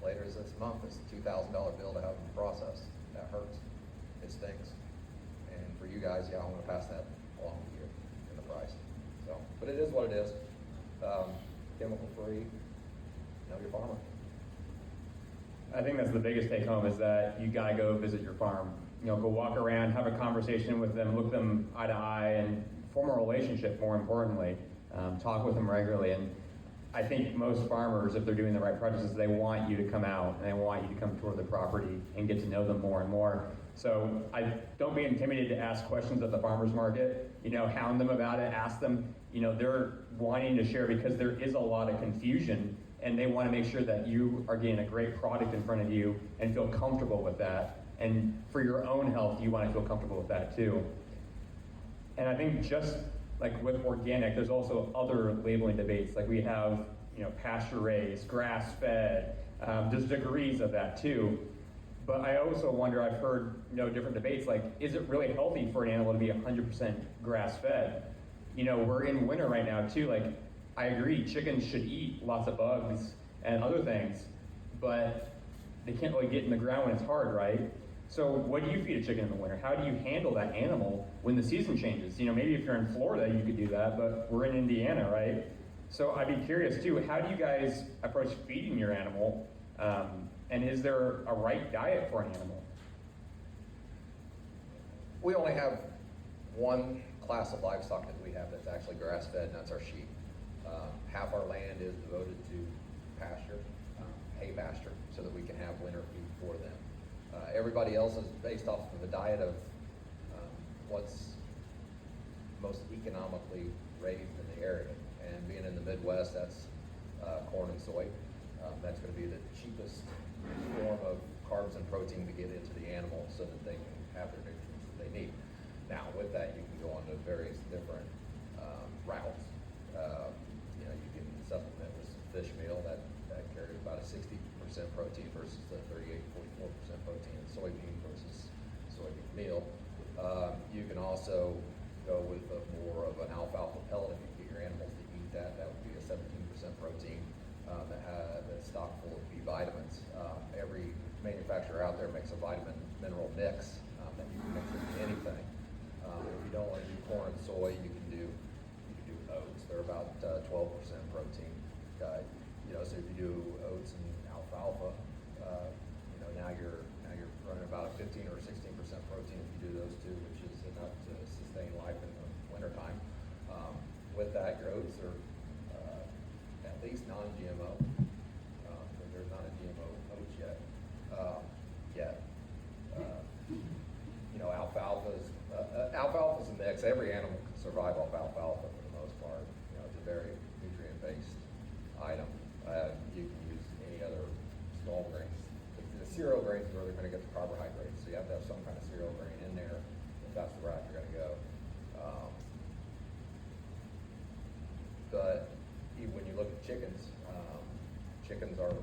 later this month. It's a $2,000 bill to have them processed. That hurts. It stinks. And for you guys, yeah, I'm going to pass that along with you in the price. So, but it is what it is. Chemical free. Know your farmer. I think that's the biggest take home is that you gotta go visit your farm. You know, go walk around, have a conversation with them, look them eye to eye, and form a relationship. More importantly, talk with them regularly. And I think most farmers, if they're doing the right practices, they want you to come out and they want you to come tour the property and get to know them more and more. So don't be intimidated to ask questions at the farmer's market. You know, hound them about it, ask them. You know, they're wanting to share because there is a lot of confusion, and they want to make sure that you are getting a great product in front of you and feel comfortable with that. And for your own health, you want to feel comfortable with that too. And I think just like with organic, there's also other labeling debates. Like we have, you know, pasture raised, grass fed. There's degrees of that too. But I also wonder, I've heard, you know, different debates, like, is it really healthy for an animal to be 100% grass fed? You know, we're in winter right now too. Like, I agree, chickens should eat lots of bugs and other things, but they can't really get in the ground when it's hard, right? So what do you feed a chicken in the winter? How do you handle that animal when the season changes? You know, maybe if you're in Florida, you could do that, but we're in Indiana, right? So I'd be curious too, how do you guys approach feeding your animal? And is there a right diet for an animal? We only have one class of livestock that we have that's actually grass-fed, and that's our sheep. Half our land is devoted to pasture, hay pasture, so that we can have winter feed for them. everybody else is based off of a diet of what's most economically raised in the area. And being in the Midwest, that's corn and soy. That's going to be the cheapest form of carbs and protein to get into the animal so that they can have their nutrients that they need. Now, with that, you can go on to various different routes. You can supplement with some fish meal that carries about a 60% protein versus the 38-44% protein in soybean versus soybean meal. You can also go with more of an alfalfa pellet if you get your animals to eat that. That would be a 17% protein that's stocked full of B vitamins. Every manufacturer out there makes a vitamin mineral mix that you can mix into anything. If you don't want to do corn and soy, you can do oats. They're about 12% protein. So if you do oats and alfalfa, now you're running about a 15 or 16% protein if you do those two, which is enough to sustain life in the wintertime. With that, your oats are at least non-GMO. There's not a GMO oats yet. Alfalfa's a mix. Every animal can survive off alfalfa for the most part. It's a very nutrient-based item. You can use any other small grains. The cereal grains are really going to get the carbohydrates, so you have to have some kind of cereal grain in there if that's the route you're going to go. But when you look at chickens, chickens are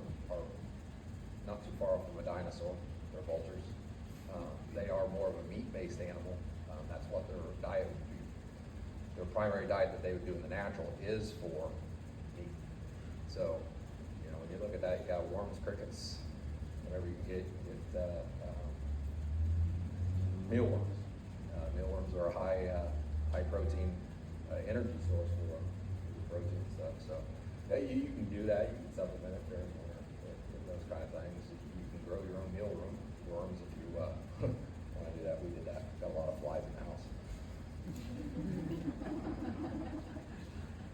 not too far off from a dinosaur. They're vultures. They are more of a meat-based animal. That's what their diet would be. Their primary diet that they would do in the natural is for meat. So, when you look at that, you got worms, crickets, whatever you can get. You get mealworms. Mealworms are a high protein energy source for protein stuff. So you can do that. You can supplement it during the winter with those kind of things. You can grow your own mealworms if you want to do that. We did that. Got a lot of flies in the house.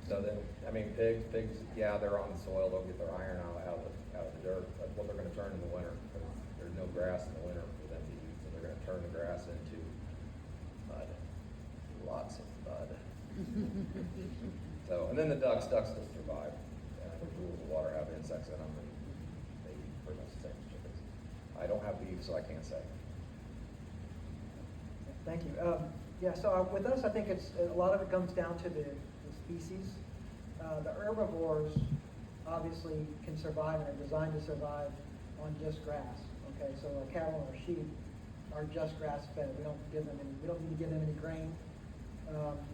So then, pigs, yeah, they're on the soil. They'll get their iron out of the dirt. That's what they're going to turn in the winter because there's no grass in the winter for them to eat. So they're going to turn the grass into mud. Lots of mud. So, and then the ducks will survive. The pools of water have insects in them, and they eat pretty much the same as chickens. I don't have beef, so I can't say. Thank you. So with us, I think a lot of it comes down to the species. The herbivores obviously can survive and are designed to survive on just grass. Okay, so our cattle and our sheep are just grass fed. We don't need to give them any grain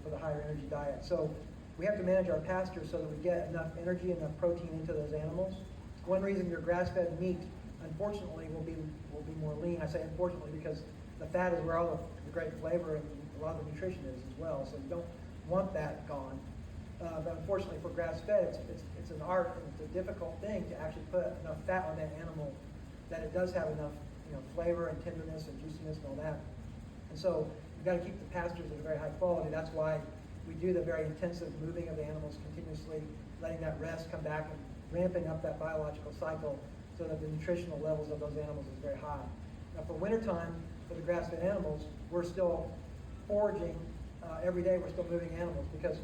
for the higher energy diet. So we have to manage our pasture so that we get enough energy, enough protein into those animals. One reason your grass-fed meat, unfortunately, will be more lean. I say unfortunately because the fat is where all the great flavor and a lot of the nutrition is as well. So you don't want that gone. But unfortunately for grass-fed, it's an art and it's a difficult thing to actually put enough fat on that animal that it does have enough flavor and tenderness and juiciness and all that. And so you've got to keep the pastures at a very high quality. That's why we do the very intensive moving of the animals continuously, letting that rest come back and ramping up that biological cycle so that the nutritional levels of those animals is very high. Now for wintertime, for the grass-fed animals, we're still foraging every day. We're still moving animals because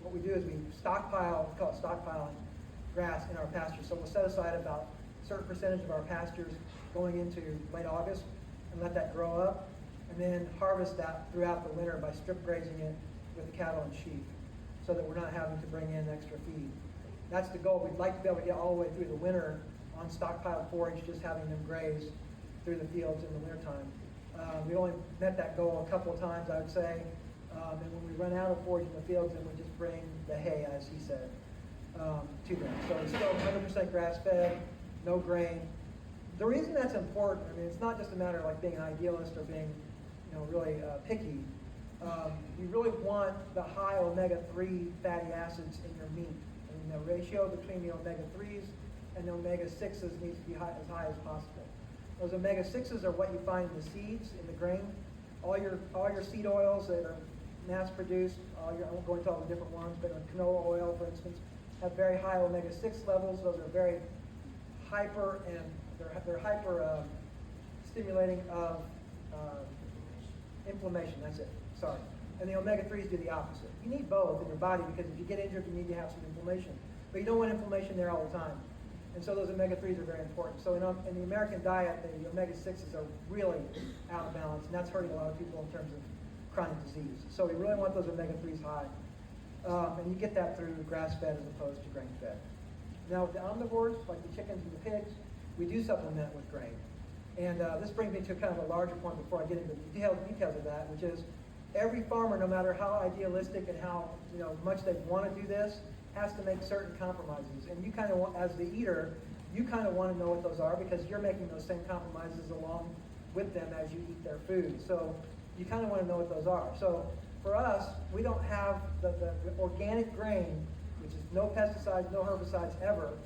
what we do is we stockpile, we call it stockpiling grass in our pastures. So we'll set aside about a certain percentage of our pastures going into late August and let that grow up, and then harvest that throughout the winter by strip grazing it with the cattle and sheep so that we're not having to bring in extra feed. That's the goal. We'd like to be able to get all the way through the winter on stockpiled forage, just having them graze through the fields in the wintertime. We only met that goal a couple of times, I would say. And when we run out of forage in the fields, then we just bring the hay, as he said, to them. So it's still 100% grass-fed, no grain. The reason that's important, it's not just a matter of like being an idealist or being, really picky. You really want the high omega-3 fatty acids in your meat. The ratio between the omega-3s and the omega-6s needs to be as high as possible. Those omega-6s are what you find in the seeds, in the grain. All your seed oils that are mass-produced, I won't go into all the different ones, but canola oil, for instance, have very high omega-6 levels. Those are very hyper and they're hyper stimulating of inflammation. That's it. Sorry. And the omega-3s do the opposite. You need both in your body because if you get injured, you need to have some inflammation. But you don't want inflammation there all the time. And so those omega-3s are very important. So in the American diet, the omega-6s are really out of balance, and that's hurting a lot of people in terms of chronic disease. So we really want those omega-3s high. And you get that through grass-fed as opposed to grain-fed. Now with the omnivores, like the chickens and the pigs, we do supplement with grain. And this brings me to kind of a larger point before I get into the details of that, which is every farmer, no matter how idealistic and how much they want to do this, has to make certain compromises. And you kind of want, as the eater, you kind of want to know what those are because you're making those same compromises along with them as you eat their food. So you kind of want to know what those are. So for us, we don't have the organic grain, which is no pesticides, no herbicides ever,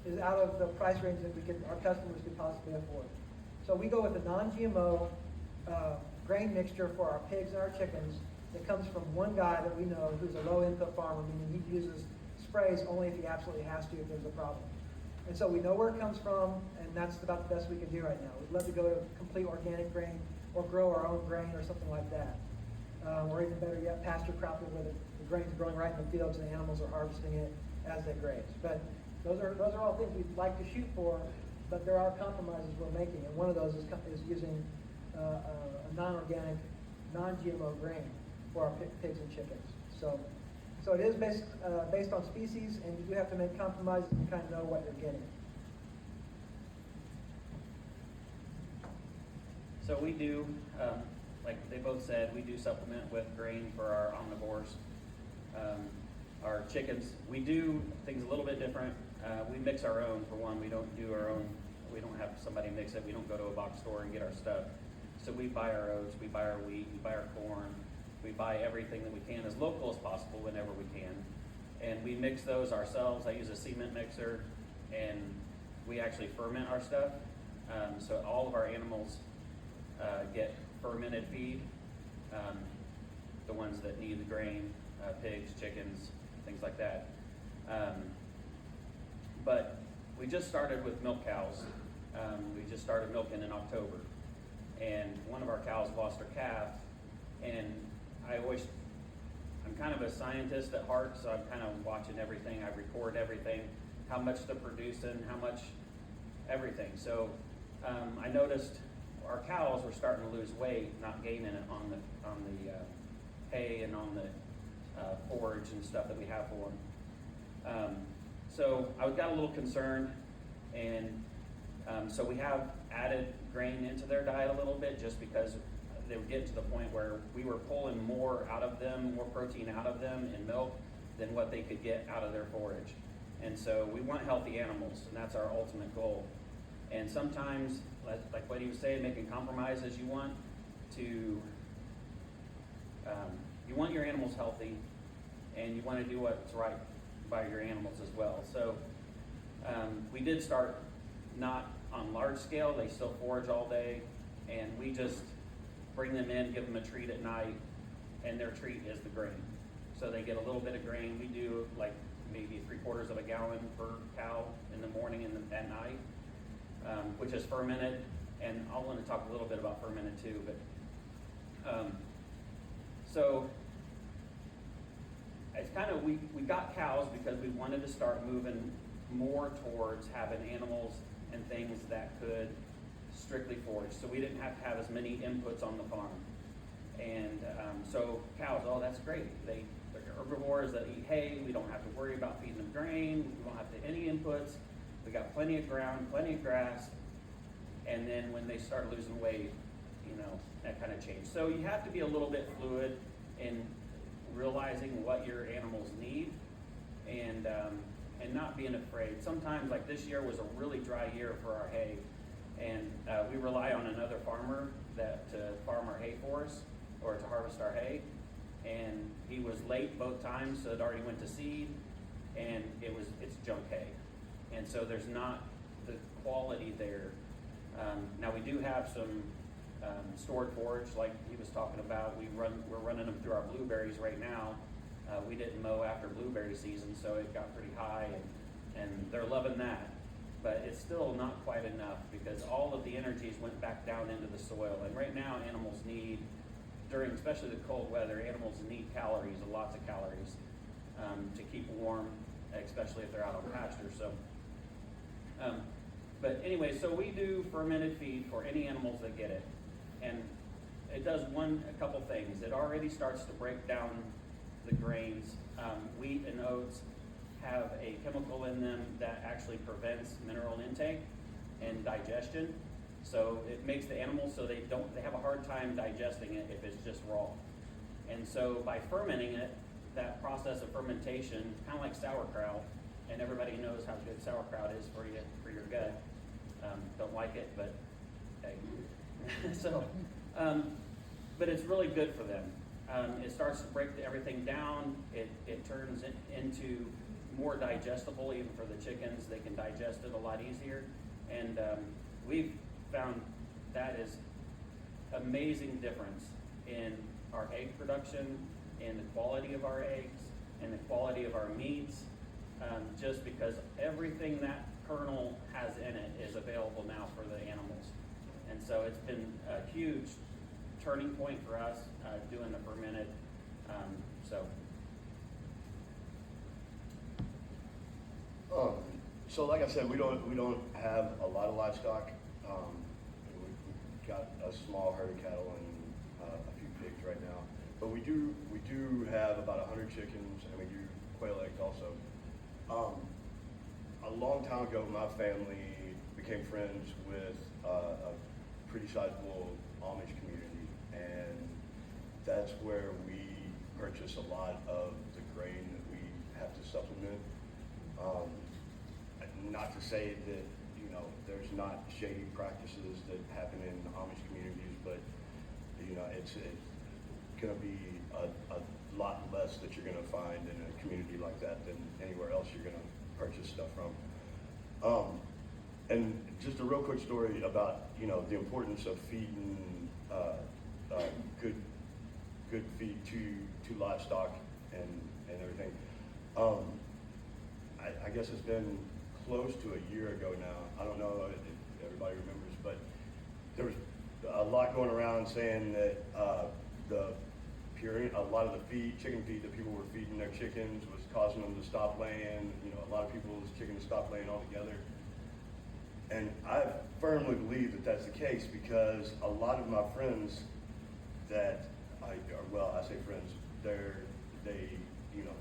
is out of the price range that our customers could possibly afford. So we go with a non-GMO grain mixture for our pigs and our chickens that comes from one guy that we know who's a low-input farmer, meaning he uses sprays only if he absolutely has to if there's a problem. And so we know where it comes from, and that's about the best we can do right now. We'd love to go to complete organic grain or grow our own grain or something like that. Or even better yet, pasture cropping where the grain's growing right in the fields and the animals are harvesting it as they graze. But those are all things we'd like to shoot for, but there are compromises we're making, and one of those is using a non-organic, non-GMO grain for our pigs and chickens. So it is based on species, and you do have to make compromises and kind of know what you're getting. So we do, like they both said, we do supplement with grain for our omnivores. Our chickens, we do things a little bit different. We mix our own, for one. We don't do our own. We don't have somebody mix it. We don't go to a box store and get our stuff. So we buy our oats, we buy our wheat, we buy our corn. We buy everything that we can as local as possible whenever we can. And we mix those ourselves. I use a cement mixer, and we actually ferment our stuff. So all of our animals get fermented feed, the ones that need the grain, pigs, chickens, things like that. But we just started with milk cows. We just started milking in October. And one of our cows lost her calf, and I'm kind of a scientist at heart, so I'm kind of watching everything. I record everything, how much they're producing, how much everything. So I noticed our cows were starting to lose weight, not gaining it on the hay and on the forage and stuff that we have for them. So I got a little concerned, and so we have added grain into their diet a little bit just because they were getting to the point where we were pulling more out of them, more protein out of them in milk than what they could get out of their forage. And so we want healthy animals, and that's our ultimate goal. And sometimes, like what he was saying, making compromises, you want your animals healthy, and you want to do what's right by your animals as well. So we did start not on large scale. They still forage all day, and we just bring them in, give them a treat at night, and their treat is the grain. So they get a little bit of grain. We do like maybe 3/4 of a gallon per cow in the morning and at night, which is fermented. And I want to talk a little bit about fermented too. But so it's kind of, we got cows because we wanted to start moving more towards having animals and things that could strictly forage. So we didn't have to have as many inputs on the farm. And so cows, oh, that's great. They're herbivores that eat hay. We don't have to worry about feeding them grain. We don't have to any inputs. We got plenty of ground, plenty of grass. And then when they start losing weight, that kind of changed. So you have to be a little bit fluid in realizing what your animals need and not being afraid. Sometimes, like this year was a really dry year for our hay, and we rely on another farmer to farm our hay for us or to harvest our hay. And he was late both times, so it already went to seed, and it's junk hay. And so there's not the quality there. Now we do have some stored forage, like he was talking about. We're running them through our blueberries right now. We didn't mow after blueberry season, so it got pretty high, and they're loving that. but it's still not quite enough because all of the energies went back down into the soil. And right now, animals need, during especially the cold weather, animals need calories, lots of calories, to keep warm, especially if they're out on pasture. So, but anyway, so we do fermented feed for any animals that get it, and it does a couple things. It already starts to break down the grains. Wheat and oats have a chemical in them that actually prevents mineral intake and digestion. So it makes the animals so they have a hard time digesting it if it's just raw. And so by fermenting it, that process of fermentation, kind of like sauerkraut, and everybody knows how good sauerkraut is for you, for your gut. Don't like it, but hey. So, but it's really good for them. It starts to break everything down. It turns it into more digestible even for the chickens. They can digest it a lot easier. And we've found that is amazing difference in our egg production, in the quality of our eggs, and the quality of our meats, just because everything that kernel has in it is available now for the animals. And so it's been a huge turning point for us doing the fermented. So like I said, we don't have a lot of livestock. We've got a small herd of cattle and a few pigs right now, but we do have about 100 chickens, and we do quail eggs also. A long time ago, my family became friends with a pretty sizable Amish community, and that's where we purchase a lot of the grain that we have to supplement. Not to say that, there's not shady practices that happen in Amish communities, but, it's going to be a lot less that you're going to find in a community like that than anywhere else you're going to purchase stuff from. And just a real quick story about, the importance of feeding good feed to livestock and everything. I guess it's been close to a year ago now. I don't know if everybody remembers, but there was a lot going around saying that a lot of the chicken feed that people were feeding their chickens was causing them to stop laying. A lot of people's chickens stopped laying altogether. And I firmly believe that that's the case because a lot of my friends that I say friends, they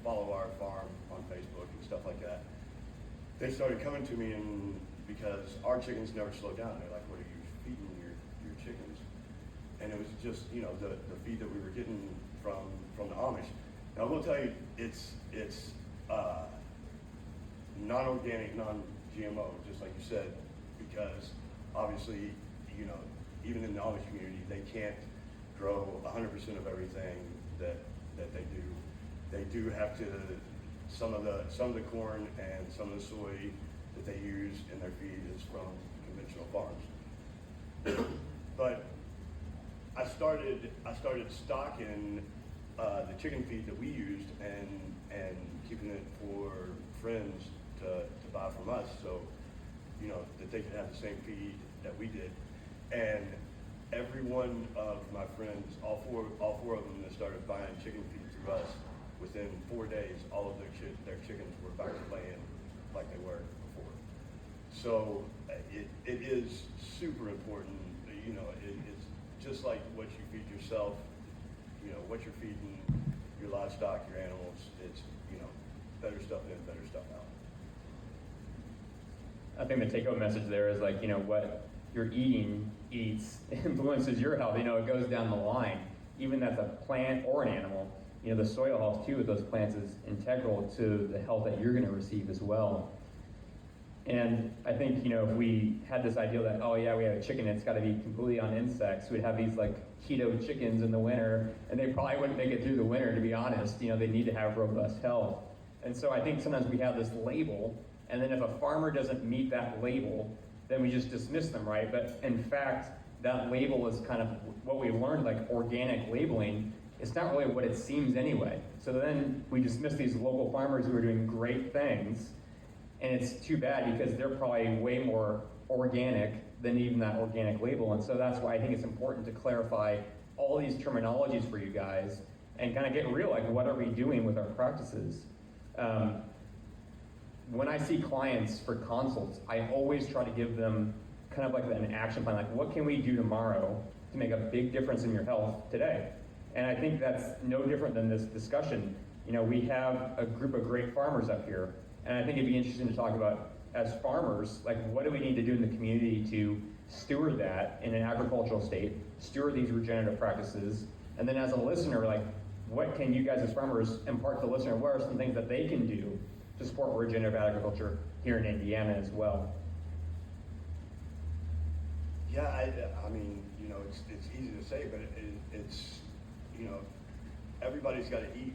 follow our farm on Facebook and stuff like that. They started coming to me because our chickens never slow down. They're like, "What are you feeding your chickens?" And it was just the feed that we were getting from the Amish. Now I will tell you, it's non-organic, non-GMO, just like you said, because obviously even in the Amish community they can't grow 100% of everything that they do. They do have to. Some of the corn and some of the soy that they use in their feed is from conventional farms. But I started stocking the chicken feed that we used and keeping it for friends to buy from us, so that they could have the same feed that we did. And every one of my friends, all four of them that started buying chicken feed through us, within 4 days, all of their chickens were back to laying like they were before. So it is super important. It's just like what you feed yourself. What you're feeding your livestock, your animals. It's better stuff in, better stuff out. I think the take-home message there is what you're eats influences your health. It goes down the line. Even that's a plant or an animal. The soil health too with those plants is integral to the health that you're going to receive as well. And I think, if we had this idea that, oh yeah, we have a chicken, it's got to be completely on insects, we'd have these keto chickens in the winter, and they probably wouldn't make it through the winter, to be honest. They need to have robust health. And so I think sometimes we have this label, and then if a farmer doesn't meet that label, then we just dismiss them, right? But in fact, that label is kind of what we learned, organic labeling. It's not really what it seems anyway. So then we dismiss these local farmers who are doing great things, And it's too bad because they're probably way more organic than even that organic label. And so that's why I think it's important to clarify all these terminologies for you guys and kind of get real, like what are we doing with our practices? When I see clients for consults, I always try to give them kind of like an action plan, like what can we do tomorrow to make a big difference in your health today? And I think that's no different than this discussion. You know, we have a group of great farmers up here, and I think it'd be interesting to talk about, as farmers, like what do we need to do in the community to steward that in an agricultural state, steward these regenerative practices, and then as a listener, like what can you guys as farmers impart to the listener? What are some things that they can do to support regenerative agriculture here in Indiana as well? Yeah, I mean, you know, it's easy to say, but it's, you know, everybody's got to eat,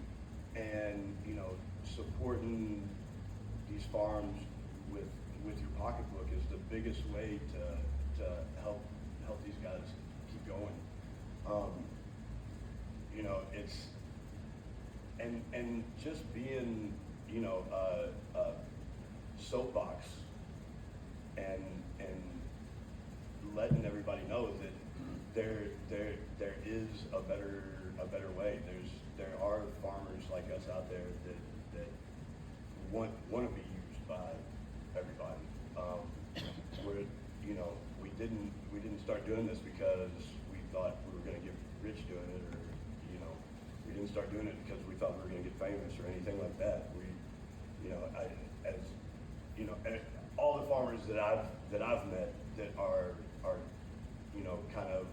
and, you know, supporting these farms with your pocketbook is the biggest way to help these guys keep going. You know, it's, and just being, you know, a soapbox and letting everybody know that there is a better way. There are farmers like us out there that want to be used by everybody. We're, you know, we didn't start doing this because we thought we were going to get rich doing it, or, you know, we didn't start doing it because we thought we were going to get famous or anything like that. We, you know, as you know, all the farmers that I've met that are, you know, kind of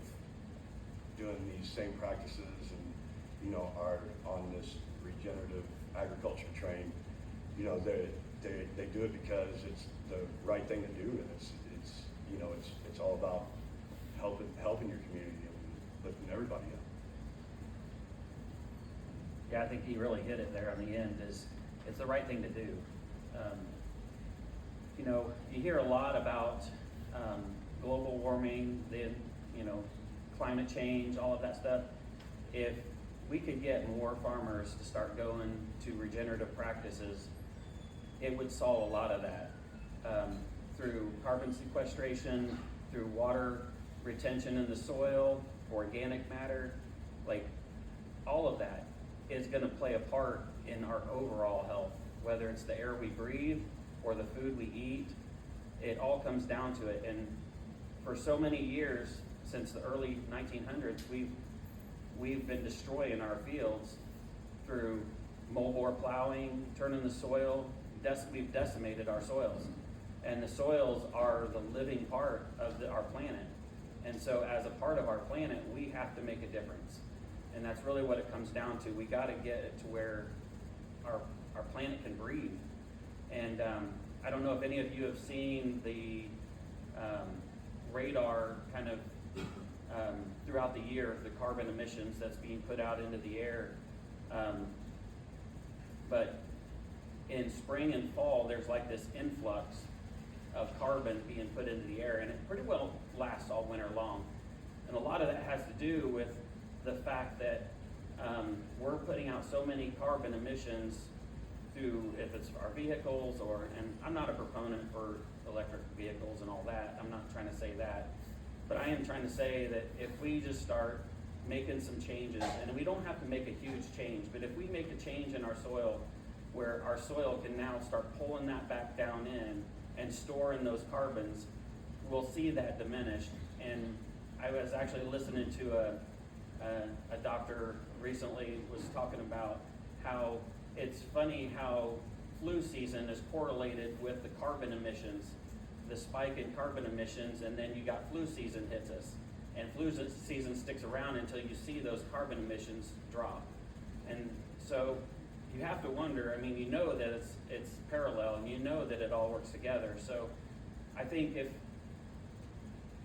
doing these same practices and, you know, are on this regenerative agriculture train, you know, they do it because it's the right thing to do, and it's you know, it's all about helping your community and lifting everybody up. Yeah, I think he really hit it there on the end. Is it's the right thing to do. You know, you hear a lot about global warming, you know, climate change, all of that stuff. If we could get more farmers to start going to regenerative practices, it would solve a lot of that. Through carbon sequestration, through water retention in the soil, organic matter, like all of that is going to play a part in our overall health, whether it's the air we breathe or the food we eat. It all comes down to it. And for so many years, since the early 1900s, we've been destroying our fields through moldboard plowing, turning the soil. We've decimated our soils, and the soils are the living part of our planet. And so as a part of our planet, we have to make a difference. And that's really what it comes down to. We got to get it to where our planet can breathe. And I don't know if any of you have seen the radar kind of throughout the year, the carbon emissions that's being put out into the air. But in spring and fall, there's like this influx of carbon being put into the air, and it pretty well lasts all winter long. And a lot of that has to do with the fact that we're putting out so many carbon emissions through, if it's our vehicles, or, and I'm not a proponent for electric vehicles and all that, I'm not trying to say that, but I am trying to say that if we just start making some changes, and we don't have to make a huge change, but if we make a change in our soil where our soil can now start pulling that back down in and storing those carbons, we'll see that diminished. And I was actually listening to a doctor recently was talking about how it's funny how flu season is correlated with the carbon emissions, the spike in carbon emissions, and then you got flu season hits us. And flu season sticks around until you see those carbon emissions drop. And so you have to wonder, I mean, you know that it's parallel, and you know that it all works together. So I think if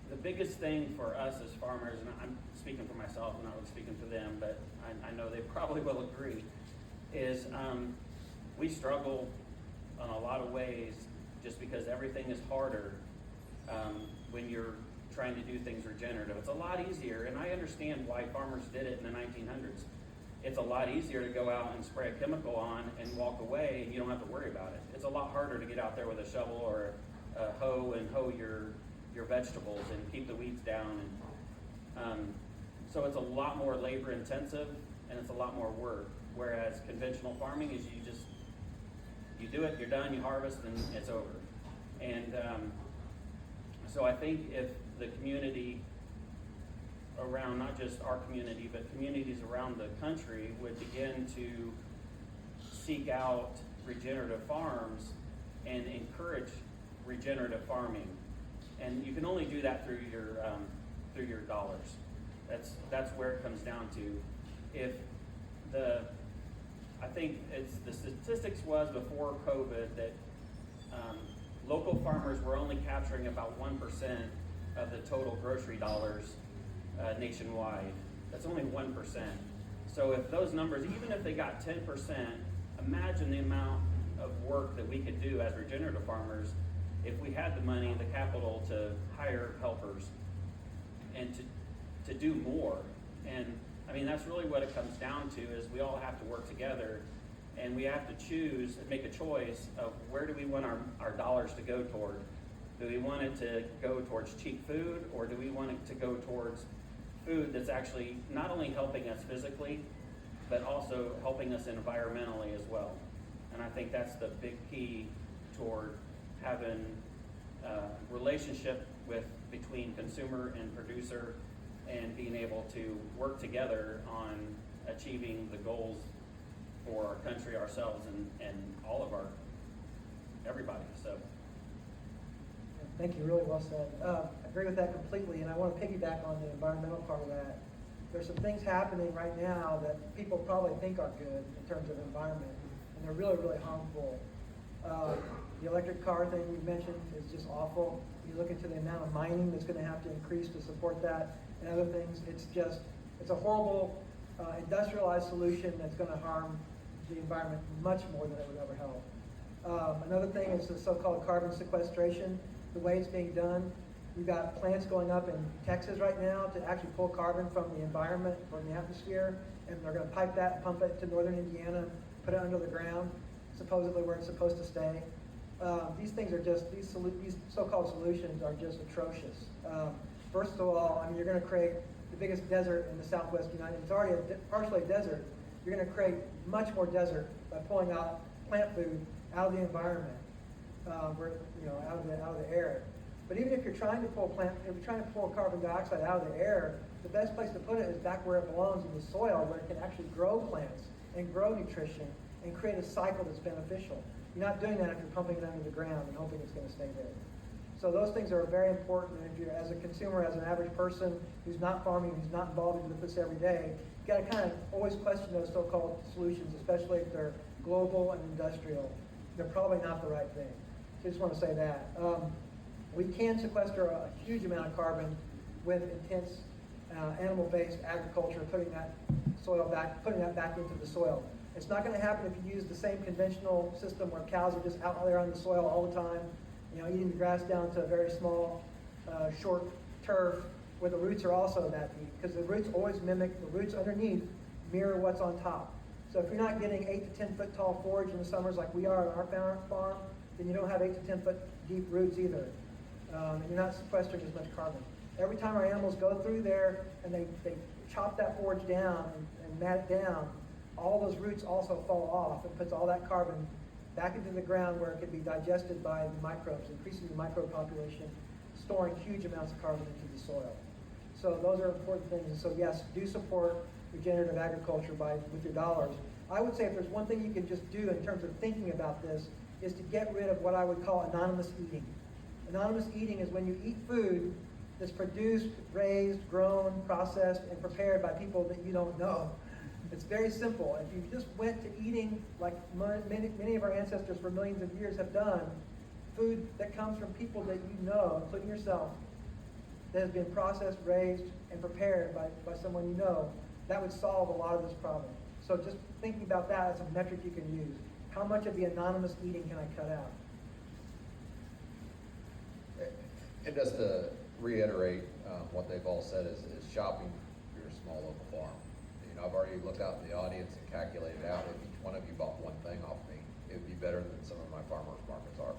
the biggest thing for us as farmers, and I'm speaking for myself, I'm not really speaking for them, but I know they probably will agree, is we struggle in a lot of ways just because everything is harder when you're trying to do things regenerative. It's a lot easier, and I understand why farmers did it in the 1900s. it's a lot easier to go out and spray a chemical on and walk away, and you don't have to worry about it. It's a lot harder to get out there with a shovel or a hoe and hoe your vegetables and keep the weeds down. And so it's a lot more labor intensive, and it's a lot more work. Whereas conventional farming is you do it, you're done, you harvest, and it's over. And so I think if the community around, not just our community, but communities around the country would begin to seek out regenerative farms and encourage regenerative farming. And you can only do that through your dollars. That's where it comes down to. I think the statistics was before COVID that local farmers were only capturing about 1% of the total grocery dollars nationwide. That's only 1%. So if those numbers, even if they got 10%, imagine the amount of work that we could do as regenerative farmers if we had the money, the capital to hire helpers and to do more. And I mean, that's really what it comes down to, is we all have to work together, and we have to choose and make a choice of where do we want our dollars to go toward. Do we want it to go towards cheap food, or do we want it to go towards food that's actually not only helping us physically, but also helping us environmentally as well? And I think that's the big key toward having a relationship between consumer and producer, and being able to work together on achieving the goals for our country, ourselves, and all of everybody. So. Thank you, really well said. I agree with that completely, and I want to piggyback on the environmental part of that. There's some things happening right now that people probably think are good in terms of environment, and they're really, really harmful. The electric car thing you mentioned is just awful. You look into the amount of mining that's going to have to increase to support that, and other things. It's a horrible industrialized solution that's going to harm the environment much more than it would ever help. Another thing is the so-called carbon sequestration. The way it's being done, we've got plants going up in Texas right now to actually pull carbon from the environment, from the atmosphere, and they're going to pipe that and pump it to northern Indiana, put it under the ground, supposedly where it's supposed to stay. These things are just, these so-called solutions are just atrocious. First of all, I mean, you're going to create the biggest desert in the Southwest United States. It's already partially a desert. You're going to create much more desert by pulling out plant food out of the environment, out of the air. But even if you're trying to pull carbon dioxide out of the air, the best place to put it is back where it belongs, in the soil, where it can actually grow plants and grow nutrition and create a cycle that's beneficial. You're not doing that if you're pumping it under the ground and hoping it's going to stay there. So those things are very important. And if you're, as a consumer, as an average person who's not farming, who's not involved with this every day, you got to kind of always question those so-called solutions, especially if they're global and industrial. They're probably not the right thing. So I just want to say that. We can sequester a huge amount of carbon with intense animal-based agriculture, putting that back into the soil. It's not going to happen if you use the same conventional system where cows are just out there on the soil all the time, eating the grass down to a very small, short turf, where the roots are also that deep, because the roots always mimic, the roots underneath mirror what's on top. So if you're not getting 8 to 10 foot tall forage in the summers like we are on our farm, then you don't have 8 to 10 foot deep roots either. And you're not sequestering as much carbon. Every time our animals go through there and they chop that forage down and mat it down, all those roots also fall off. It puts all that carbon back into the ground where it can be digested by the microbes, increasing the microbe population, storing huge amounts of carbon into the soil. So those are important things. And so yes, do support regenerative agriculture with your dollars. I would say if there's one thing you can just do in terms of thinking about this, is to get rid of what I would call anonymous eating. Anonymous eating is when you eat food that's produced, raised, grown, processed, and prepared by people that you don't know. It's very simple. If you just went to eating like many of our ancestors for millions of years have done, food that comes from people that you know, including yourself, that has been processed, raised, and prepared by someone you know, that would solve a lot of this problem. So just thinking about that as a metric you can use. How much of the anonymous eating can I cut out? And just to reiterate what they've all said is shopping for your small local farm. mean, I've already looked out in the audience and calculated out if each one of you bought one thing off me, it would be better than some of my farmers markets are.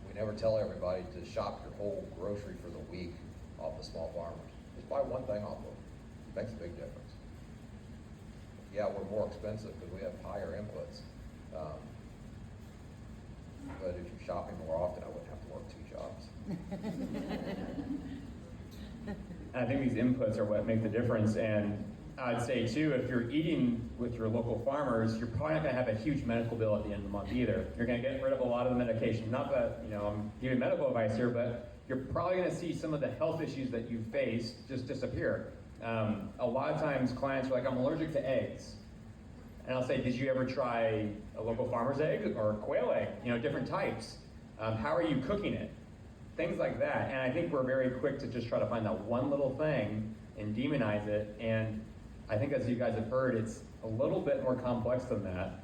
We never tell everybody to shop your whole grocery for the week off the small farmers. Just buy one thing off of them. It makes a big difference. Yeah, we're more expensive because we have higher inputs. But if you're shopping more often, I wouldn't have to work 2 jobs. And I think these inputs are what make the difference. And I'd say too, if you're eating with your local farmers, you're probably not going to have a huge medical bill at the end of the month either. You're going to get rid of a lot of the medication. Not that, you know, I'm giving medical advice here, but you're probably going to see some of the health issues that you face just disappear. A lot of times clients are like, I'm allergic to eggs. And I'll say, did you ever try a local farmer's egg or quail egg? You know, different types. How are you cooking it? Things like that. And I think we're very quick to just try to find that one little thing and demonize it. And I think, as you guys have heard, it's a little bit more complex than that.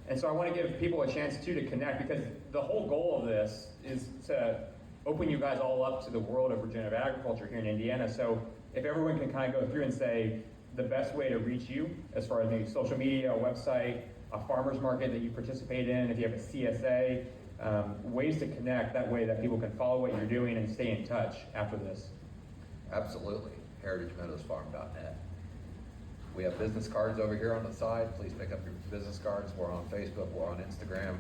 And so I want to give people a chance too to connect, because the whole goal of this is to open you guys all up to the world of regenerative agriculture here in Indiana. So if everyone can kind of go through and say the best way to reach you as far as maybe social media, a website, a farmer's market that you participate in, if you have a CSA, ways to connect that way that people can follow what you're doing and stay in touch after this. Absolutely. HeritageMeadowsFarm.net. We have business cards over here on the side. Please pick up your business cards. We're on Facebook. We're on Instagram.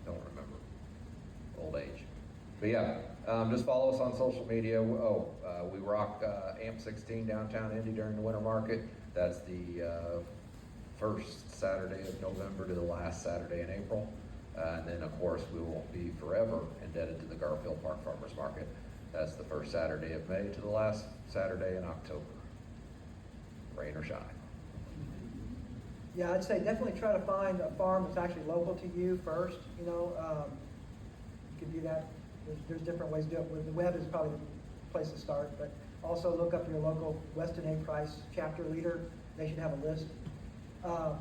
Don't remember. Old age. But yeah, just follow us on social media. We rock AMP 16 downtown Indy during the winter market. That's the first Saturday of November to the last Saturday in April. And then, of course, we won't be forever indebted to the Garfield Park Farmers Market. That's the first Saturday of May to the last Saturday in October. Rain or shine. Yeah, I'd say definitely try to find a farm that's actually local to you first. You know, you can do that. There's different ways to do it. The web is probably the place to start, but also look up your local Weston A. Price chapter leader. They should have a list. But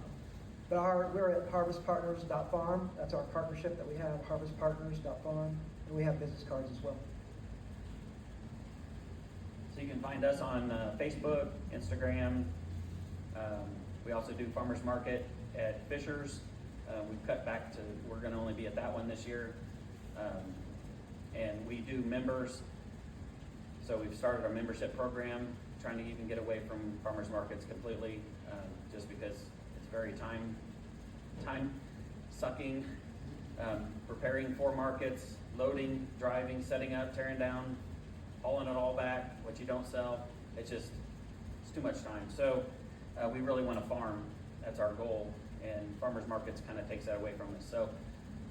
we're at harvestpartners.farm. That's our partnership that we have, harvestpartners.farm, and we have business cards as well. So you can find us on Facebook, Instagram. We also do farmers market at Fisher's. We've cut back to, we're going to only be at that one this year. And we do members. So we've started our membership program, trying to even get away from farmers markets completely, just because it's very time sucking, preparing for markets, loading, driving, setting up, tearing down, hauling it all back, what you don't sell. It's too much time. So we really want to farm. That's our goal. And farmers markets kind of takes that away from us. So,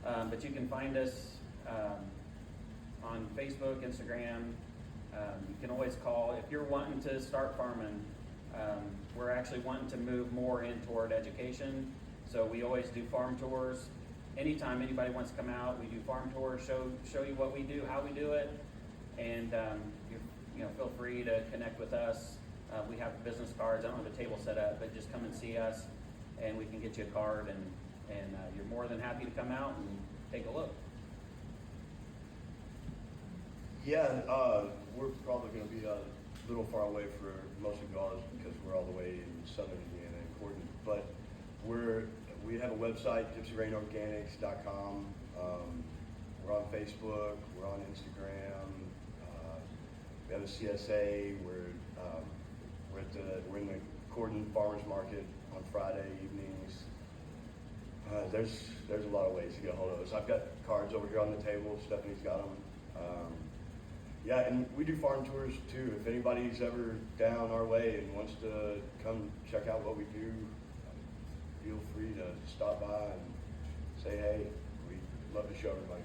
but you can find us on Facebook, Instagram. You can always call. If you're wanting to start farming, we're actually wanting to move more in toward education. So we always do farm tours. Anytime anybody wants to come out, we do farm tours, show you what we do, how we do it. And you know, feel free to connect with us. We have business cards. I don't have a table set up, but just come and see us, and we can get you a card, and you're more than happy to come out and take a look. Yeah, we're probably going to be a little far away for most of y'all because we're all the way in southern Indiana and Gordon. But we have a website, gypsyrainorganics.com. We're on Facebook. We're on Instagram. We have a CSA. We're in the Gordon Farmers Market on Friday evenings. There's a lot of ways to get a hold of us. I've got cards over here on the table. Stephanie's got them. Yeah, and we do farm tours too. If anybody's ever down our way and wants to come check out what we do, feel free to stop by and say hey. We'd love to show everybody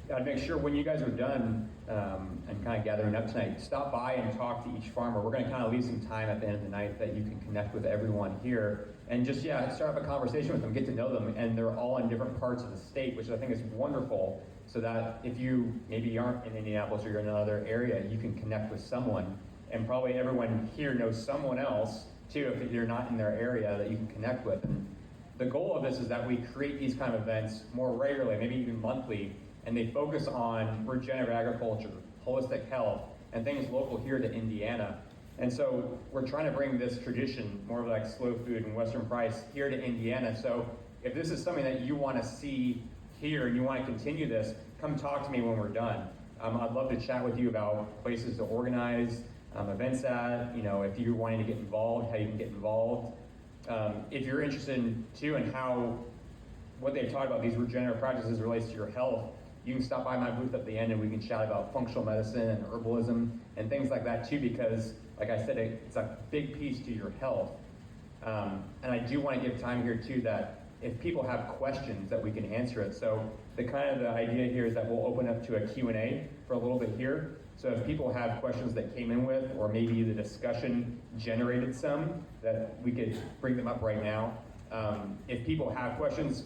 around. I'd make sure when you guys are done and kind of gathering up tonight, stop by and talk to each farmer. We're going to kind of leave some time at the end of the night that you can connect with everyone here and just, start up a conversation with them, get to know them. And they're all in different parts of the state, which I think is wonderful, so that if you maybe aren't in Indianapolis or you're in another area, you can connect with someone. And probably everyone here knows someone else, too, if you're not in their area, that you can connect with. And the goal of this is that we create these kind of events more regularly, maybe even monthly, and they focus on regenerative agriculture, holistic health, and things local here to Indiana. And so we're trying to bring this tradition, more of like slow food and Western price, here to Indiana. So if this is something that you want to see here and you want to continue this, come talk to me when we're done. I'd love to chat with you about places to organize, events at, if you're wanting to get involved, how you can get involved. If you're interested in how what they've talked about, these regenerative practices relates to your health, you can stop by my booth at the end and we can chat about functional medicine and herbalism and things like that too, because like I said, it's a big piece to your health. And I do want to give time here too that if people have questions that we can answer it. So the idea here is that we'll open up to a Q&A for a little bit here. So if people have questions that came in with, or maybe the discussion generated some, that we could bring them up right now. If people have questions,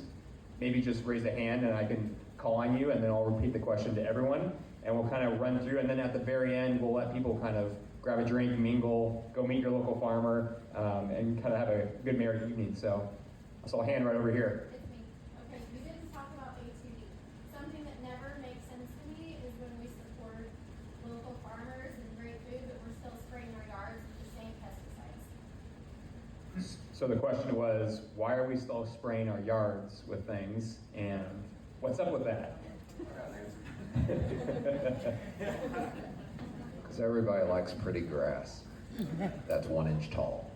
maybe just raise a hand and I can call on you, and then I'll repeat the question to everyone, and we'll kind of run through, and then at the very end, we'll let people kind of grab a drink, mingle, go meet your local farmer, and kind of have a good merry evening. So I'll hand right over here. It's me. Okay, we didn't talk about ATV. Something that never makes sense to me is when we support local farmers and great food, but we're still spraying our yards with the same pesticides. So the question was, why are we still spraying our yards with things, and what's up with that? Because everybody likes pretty grass. That's 1 inch tall.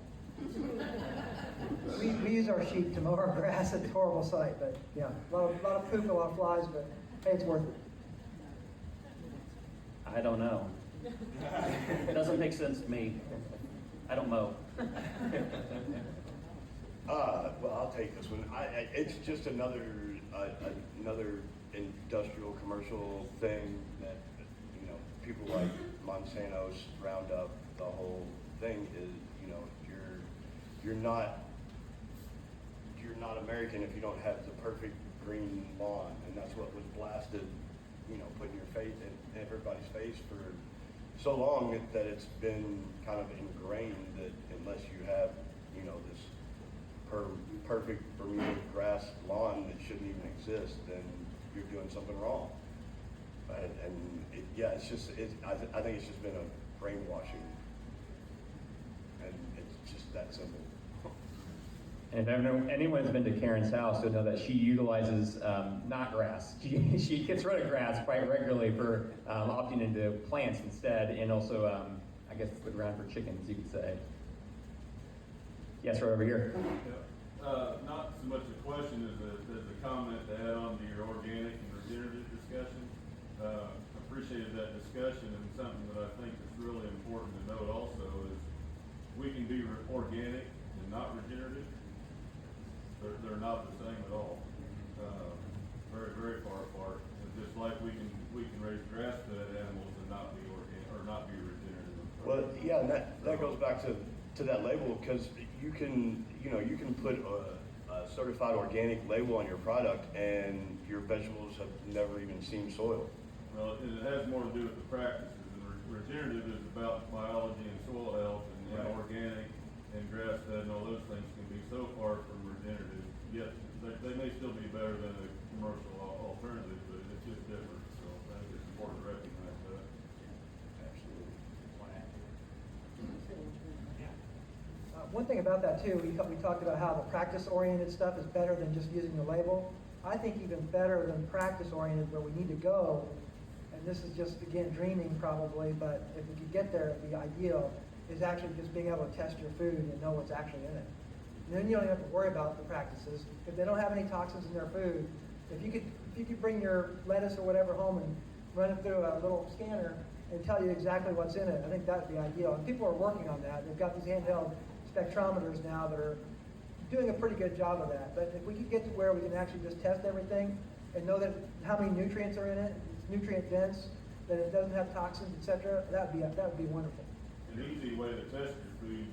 We use our sheep to mow our grass. It's a horrible sight, but yeah, a lot of poop, a lot of flies, but hey, it's worth it. I don't know. It doesn't make sense to me. I don't mow. Well, I'll take this one. It's just another industrial commercial thing that people like Monsanto's Roundup. The whole thing is you're not American if you don't have the perfect green lawn, and that's what was blasted, putting your faith in everybody's face for so long that it's been kind of ingrained that unless you have this perfect Bermuda grass lawn that shouldn't even exist, then you're doing something wrong. It's just I think it's just been a brainwashing, and it's just that simple. And if anyone's been to Karen's house, they'll know that she utilizes not grass. She gets rid of grass quite regularly for opting into plants instead, and also, I guess it's the ground for chickens, you could say. Yes, right over here. Not so much a question as a comment to add on to your organic and regenerative discussion. Appreciated that discussion, and something that I think is really important to note also is we can be organic and not regenerative. They're not the same at all. Very, very far apart. And just like we can raise grass-fed animals and not be organic or not be regenerative. Well, yeah, and that goes back to that label, because you can put a certified organic label on your product and your vegetables have never even seen soil. Well, it has more to do with the practices. And regenerative is about biology and soil health, and Right. organic and grass-fed and all those things can be so far from regenerative. Yet they may still be better than a commercial alternative, but it's just different. So I think it's important to recognize that. Absolutely. One thing about that too, we talked about how the practice-oriented stuff is better than just using the label. I think even better than practice-oriented, where we need to go, and this is just, again, dreaming probably, but if we could get there, it'd be ideal, is actually just being able to test your food and know what's actually in it. And then you don't have to worry about the practices. If they don't have any toxins in their food, if you could bring your lettuce or whatever home and run it through a little scanner and tell you exactly what's in it, I think that'd be ideal. And people are working on that. They've got these handheld spectrometers now that are doing a pretty good job of that. But if we could get to where we can actually just test everything and know that how many nutrients are in it, it's nutrient dense, that it doesn't have toxins, etc., that would be wonderful. An easy way to test your food,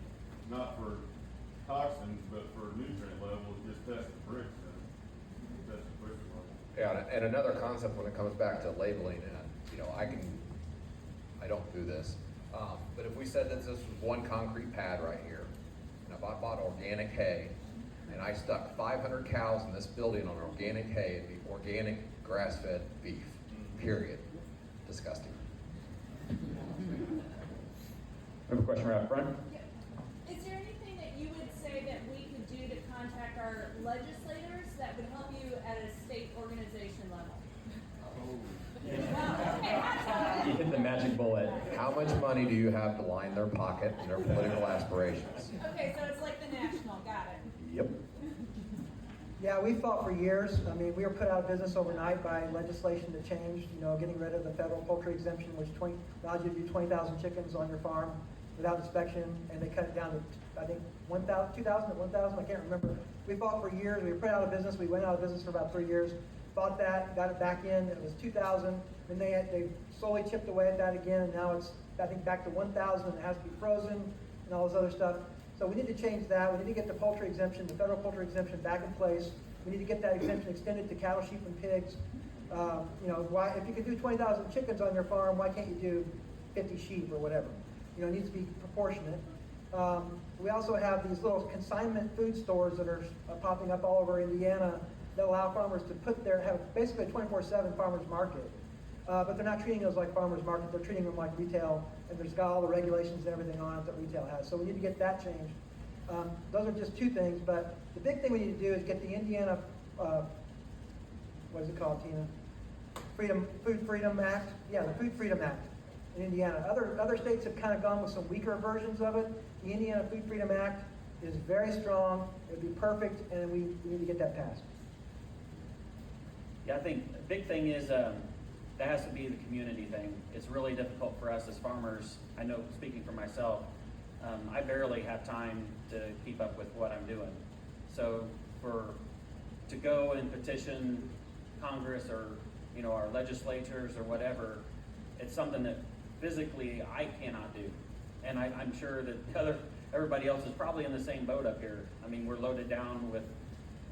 not for toxins, but for nutrient level, is just test the bricks. Test the bricks level. Yeah, and another concept when it comes back to labeling, and I don't do this, but if we said that this was one concrete pad right here, and if I bought organic hay, and I stuck 500 cows in this building on organic hay, it'd be organic grass-fed beef, period. Disgusting. We have a question right up front. Yeah. Is there anything that you would say that we could do to contact our legislators that would help you at a state organization level? You hit the magic bullet. How much money do you have to line their pocket and their political aspirations? Okay, so it's like the national, got it. Yep. Yeah, we fought for years. I mean, we were put out of business overnight by legislation that changed, getting rid of the federal poultry exemption, which allowed you to do 20,000 chickens on your farm without inspection, and they cut it down to, I think, 1,000, 2,000 or 1,000, I can't remember. We fought for years. We were put out of business. We went out of business for about 3 years. Fought that, got it back in. It was 2,000. Then they slowly chipped away at that again, and now it's, I think, back to 1,000, and it has to be frozen and all this other stuff. So we need to change that. We need to get the poultry exemption, the federal poultry exemption back in place. We need to get that exemption extended to cattle, sheep, and pigs. Why, if you can do 20,000 chickens on your farm, why can't you do 50 sheep or whatever? It needs to be proportionate. We also have these little consignment food stores that are popping up all over Indiana that allow farmers to have basically a 24/7 farmers market. But they're not treating those like farmers market. They're treating them like retail, and there's got all the regulations and everything on it that retail has. So we need to get that changed. Those are just two things, but the big thing we need to do is get the Indiana, what is it called, Tina? Food Freedom Act? Yeah, the Food Freedom Act in Indiana. Other states have kind of gone with some weaker versions of it. The Indiana Food Freedom Act is very strong. It would be perfect, and we need to get that passed. Yeah, I think the big thing is that has to be the community thing. It's really difficult for us as farmers. I know, speaking for myself, I barely have time to keep up with what I'm doing. So to go and petition Congress or our legislatures or whatever, it's something that physically I cannot do. And I'm sure that everybody else is probably in the same boat up here. I mean, we're loaded down with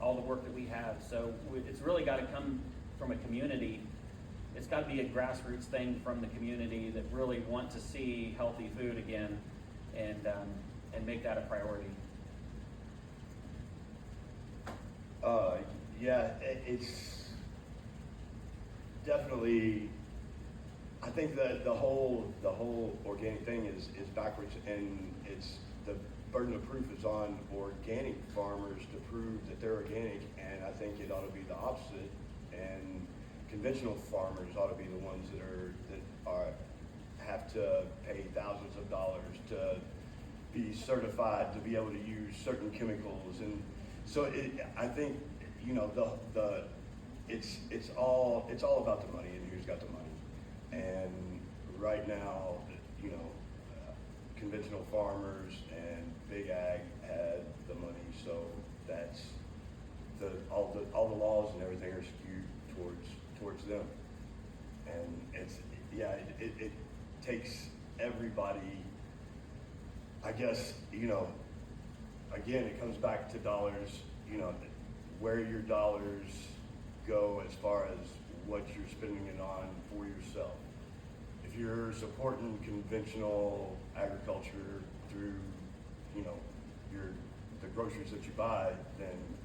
all the work that we have. So it's really got to come from a community. It's got to be a grassroots thing from the community that really want to see healthy food again, and make that a priority. Yeah, it's definitely. I think that the whole organic thing is backwards, and it's the burden of proof is on organic farmers to prove that they're organic, and I think it ought to be the opposite. And conventional farmers ought to be the ones that have to pay thousands of dollars to be certified to be able to use certain chemicals, and so I think it's all about the money, and who's got the money. And right now, conventional farmers and big ag had the money, so that's all the laws and everything are skewed towards them. And it takes everybody. I guess again, it comes back to dollars. Where your dollars go as far as what you're spending it on for yourself. If you're supporting conventional agriculture through, the groceries that you buy, then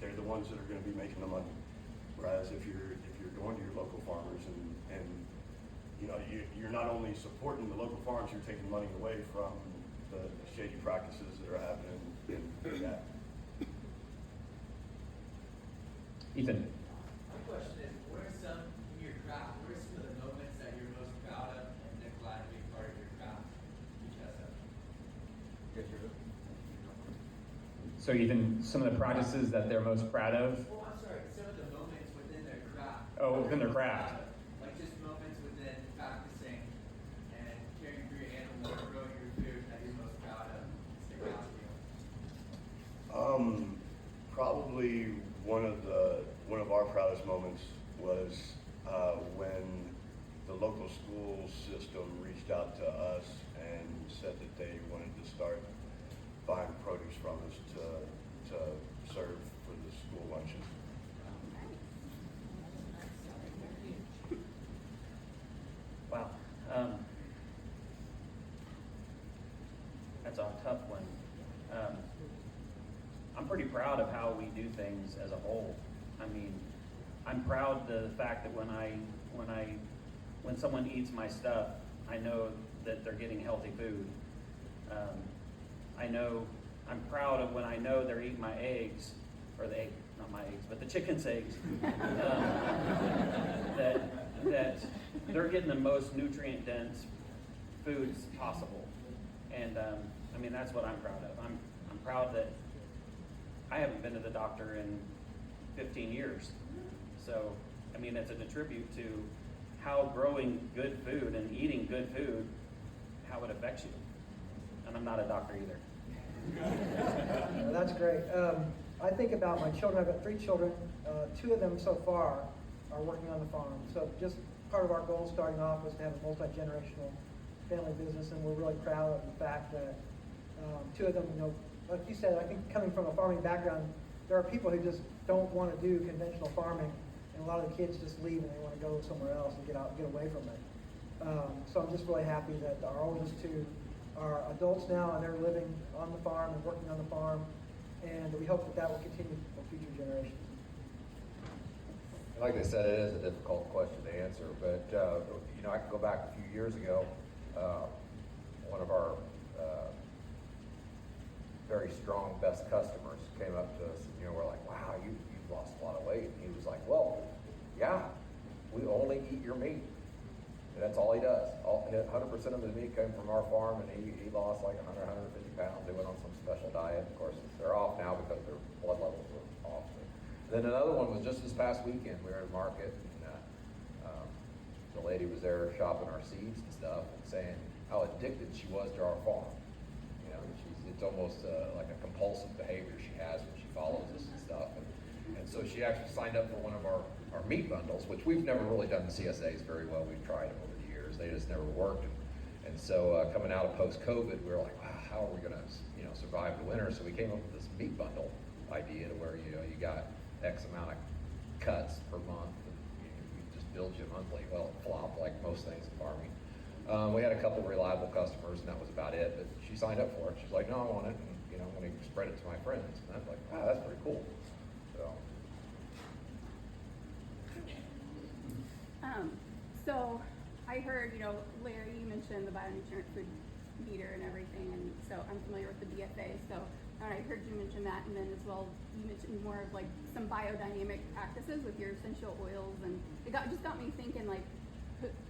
they're the ones that are going to be making the money. Whereas if you're going to your local farmers and you're not only supporting the local farms, you're taking money away from the shady practices that are happening in that. Ethan. My question is, what are some of the moments that you're most proud of and then glad to be part of your craft because of? So Ethan, some of the practices that they're most proud of? Well, I'm sorry, some of the moments within their craft. Oh, within their craft. Like just moments within practicing and caring for your animals, growing your food that you're most proud of. Stick out to you. Probably one of our proudest moments was when the local school system reached out to us and said that they wanted to start buying produce from us to serve for the school lunches. Wow. That's a tough one. I'm pretty proud of how we do things as a whole. I mean, I'm proud of the fact that when someone eats my stuff, I know that they're getting healthy food. I'm proud of when I know they're eating my eggs, or the egg, not my eggs, but the chicken's eggs. That they're getting the most nutrient dense foods possible. And I mean, that's what I'm proud of. I'm proud that I haven't been to the doctor in 15 years. So, I mean, it's a tribute to how growing good food and eating good food, how it affects you. And I'm not a doctor either. Well, that's great. I think about my children. I've got 3 children. 2 of them so far are working on the farm. So just part of our goal starting off was to have a multi-generational family business, and we're really proud of the fact that 2 of them, like you said, I think coming from a farming background, there are people who just don't want to do conventional farming, and a lot of the kids just leave and they want to go somewhere else and get away from it. So I'm just really happy that our oldest 2 are adults now, and they're living on the farm and working on the farm, and we hope that will continue for future generations. Like I said, it is a difficult question to answer, but I can go back a few years ago. One of our very strong best customers came up to us, and we're like, "Wow, you've lost a lot of weight." And he was like, "Well, yeah, we only eat your meat." And that's all he does. 100% of his meat came from our farm, and he lost like 100, 150 pounds. They went on some special diet. Of course, they're off now because their blood levels were off. Then another one was just this past weekend. We were at a market, and the lady was there shopping our seeds and stuff, and saying how addicted she was to our farm. It's almost like a compulsive behavior she has when she follows us and stuff. And so she actually signed up for one of our meat bundles, which we've never really done the CSAs very well. We've tried them over the years. They just never worked. And so coming out of post-COVID, we were like, wow, how are we going to survive the winter? So we came up with this meat bundle idea to where you got X amount of cuts per month, and we just build you monthly. Well, it flopped like most things in farming. We had a couple of reliable customers, and that was about it. But she signed up for it. She's like, "No, I want it," and I'm going to spread it to my friends. And I'm like, "Wow, that's pretty cool." So I heard, Larry, you mentioned the bionutrient food meter and everything, and so I'm familiar with the BFA. So I heard you mention that, and then as well, you mentioned more of like some biodynamic practices with your essential oils, and it just got me thinking, like,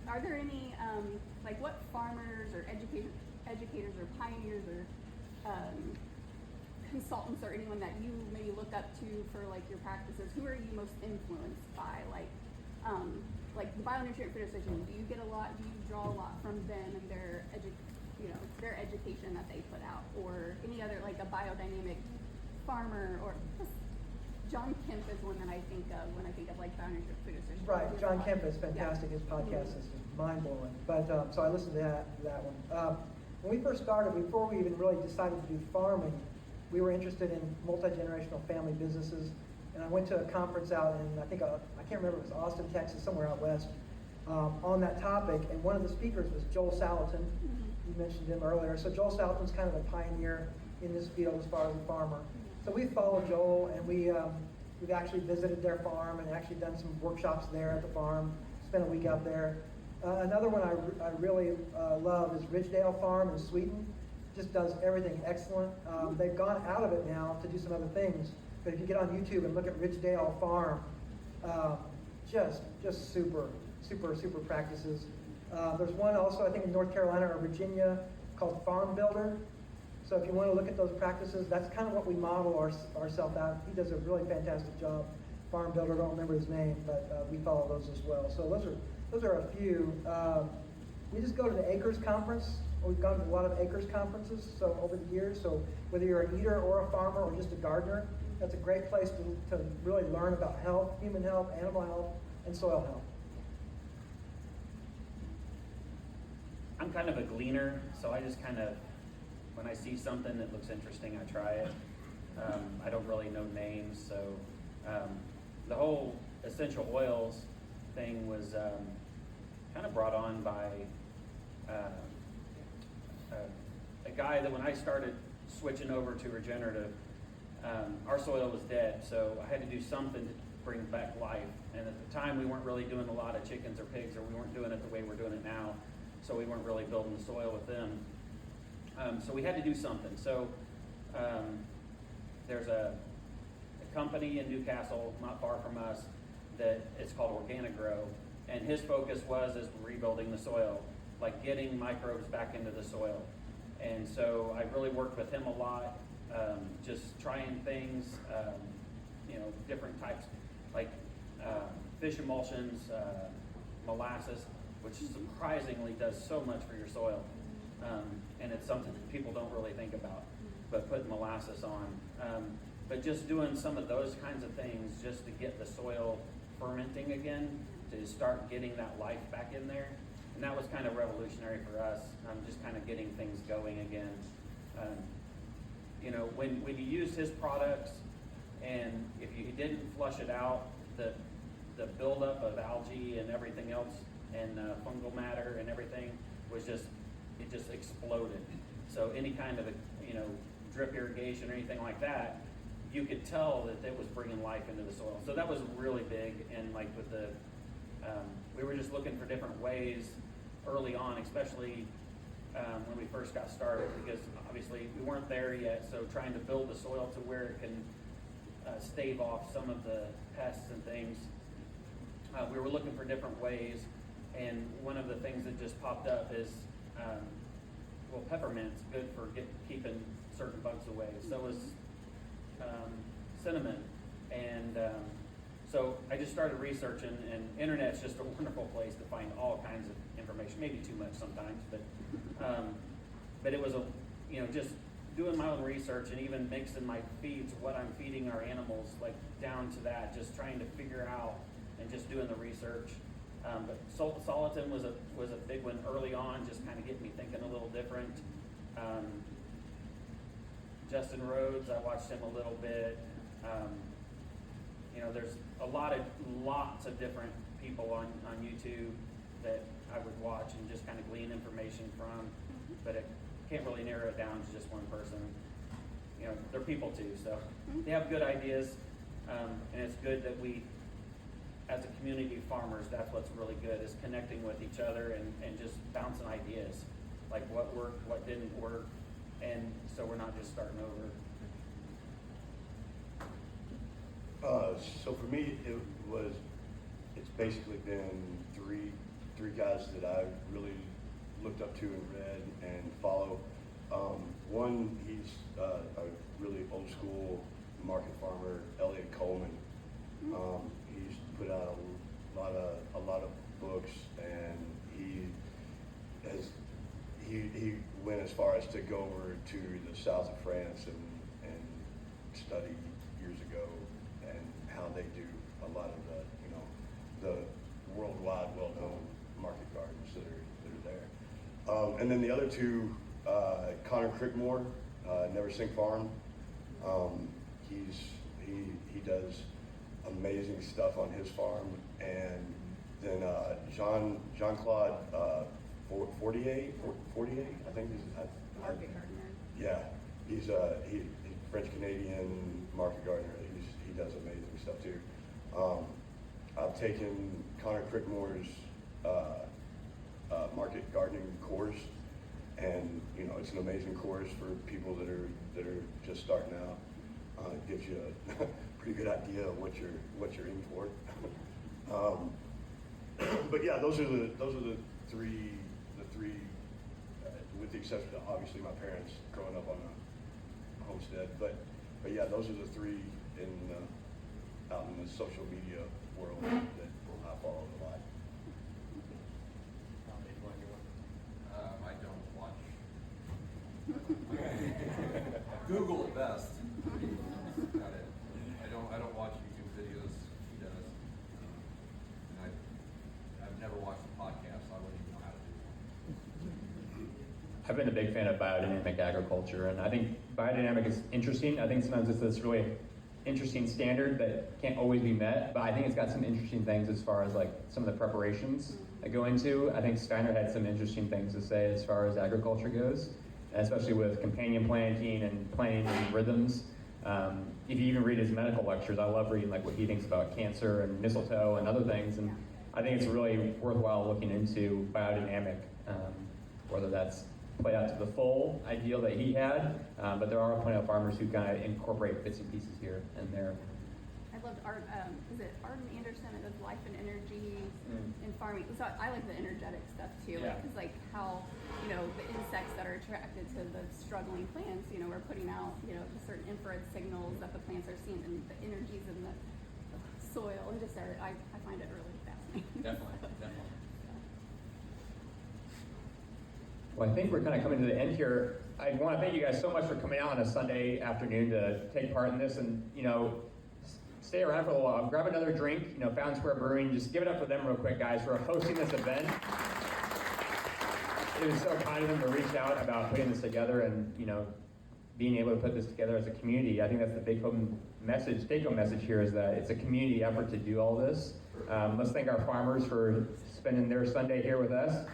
are there any what farmers or educators or pioneers or consultants or anyone that you maybe look up to for like your practices? Who are you most influenced by? Like the Bionutrient Food Association, do you get a lot? Do you draw a lot from them and their education that they put out, or any other like a biodynamic farmer, or John Kemp is one that I think of when I think of like Bionutrient Food Association. Right, John Kemp is fantastic. Yeah. His podcast is mind blowing. But so I listened to that one. When we first started, before we even really decided to do farming, we were interested in multi-generational family businesses. And I went to a conference out in, I can't remember, it was Austin, Texas, somewhere out west, on that topic. And one of the speakers was Joel Salatin. You mentioned him earlier. So Joel Salatin's kind of a pioneer in this field as far as a farmer. So we followed Joel, and we've actually visited their farm and actually done some workshops there at the farm, spent a week out there. Another one I really love is Ridgedale Farm in Sweden. Just does everything excellent. They've gone out of it now to do some other things. But if you get on YouTube and look at Ridgedale Farm, just super practices. There's one also, I think in North Carolina or Virginia, called Farm Builder. So if you want to look at those practices, that's kind of what we model ourselves out. He does a really fantastic job. Farm Builder, I don't remember his name, but we follow those as well. So those are a few. We just go to the Acres Conference. We've gone to a lot of Acres conferences over the years. So whether you're an eater or a farmer or just a gardener, that's a great place to really learn about health, human health, animal health, and soil health. I'm kind of a gleaner, so I just kind of, when I see something that looks interesting, I try it. I don't really know names, so the whole essential oils thing was kind of brought on by a guy that when I started switching over to regenerative, our soil was dead, so I had to do something to bring back life. And at the time, we weren't really doing a lot of chickens or pigs, or we weren't doing it the way we're doing it now. so we weren't really building the soil with them. So we had to do something. So there's a company in Newcastle, not far from us, that it's called Organic Grow, and his focus was rebuilding the soil, like getting microbes back into the soil. And so I really worked with him a lot, just trying things, different types, like fish emulsions, molasses, which surprisingly does so much for your soil. And it's something that people don't really think about, but putting molasses on. But just doing some of those kinds of things just to get the soil fermenting again, to start getting that life back in there. And that was kind of revolutionary for us, just kind of getting things going again. When you used his products, and if you didn't flush it out, the buildup of algae and everything else, and fungal matter and everything it just exploded. So any kind of drip irrigation or anything like that, you could tell that it was bringing life into the soil. So that was really big, and like with we were just looking for different ways early on, especially when we first got started, because obviously we weren't there yet. So trying to build the soil to where it can stave off some of the pests and things. We were looking for different ways, and one of the things that just popped up is, peppermint's good for keeping certain bugs away. So is cinnamon, and so I just started researching, and internet's just a wonderful place to find all kinds of information. Maybe too much sometimes, but it was just doing my own research, and even mixing my feeds, what I'm feeding our animals, like down to that, just trying to figure out and just doing the research. But Soliton was a big one early on, just kind of getting me thinking a little different. Justin Rhodes, I watched him a little bit. There's lots of different people on YouTube that I would watch and just kind of glean information from, but it can't really narrow it down to just one person. They're people too, so they have good ideas, and it's good that we, as a community of farmers, that's what's really good, is connecting with each other and just bouncing ideas, like what worked, what didn't work, and so we're not just starting over. So for me, it's basically been three guys that I've really looked up to and read and follow. One, he's a really old school market farmer, Elliot Coleman. He's put out a lot of books, and he went as far as to go over to the south of France and study years ago, and how they do a lot of the worldwide well-known market gardens that are there. And then the other two, Connor Crickmore, Never Sink Farm. He does amazing stuff on his farm, and then Jean-Claude Fortier, I think is Market gardener. yeah, he's French Canadian market gardener. He does amazing stuff too. I've taken Connor Crickmore's market gardening course, and it's an amazing course for people that are just starting out. It gives you a pretty good idea of what you're in for. But yeah, those are the three, with the exception of obviously my parents growing up on a homestead. But yeah, those are the three out in the social media world that I follow a lot. I don't watch. Google at best. Got it. I don't watch YouTube videos. He does. And I've never watched a podcast, so I wouldn't even know how to do one. I've been a big fan of biodynamic agriculture, and I think biodynamic is interesting. I think sometimes it's this really interesting standard that can't always be met, but I think it's got some interesting things as far as like some of the preparations that go into. I think Steiner had some interesting things to say as far as agriculture goes, especially with companion planting and planting in rhythms. If you even read his medical lectures, I love reading like what he thinks about cancer and mistletoe and other things, and I think it's really worthwhile looking into biodynamic whether that's played out to the full ideal that he had, but there are plenty of farmers who kind of incorporate bits and pieces here and there. I loved Art, is it Arden Anderson that does life and energy in farming? So I like the energetic stuff too, Yeah. because like how, you know, the insects that are attracted to the struggling plants, you know, we're putting out, you know, certain infrared signals that the plants are seeing, and the energies in the soil, and just I find it really fascinating. Definitely. Well, I think we're kind of coming to the end here. I want to thank you guys so much for coming out on a Sunday afternoon to take part in this, and you know, stay around for a little while. Grab another drink. You know, Fountain Square Brewing. Just give it up for them real quick, guys, for hosting this event. It was so kind of them to reach out about putting this together, and you know, being able to put this together as a community. I think that's the big home message, take-home message here, is that it's a community effort to do all this. Let's thank our farmers for spending their Sunday here with us.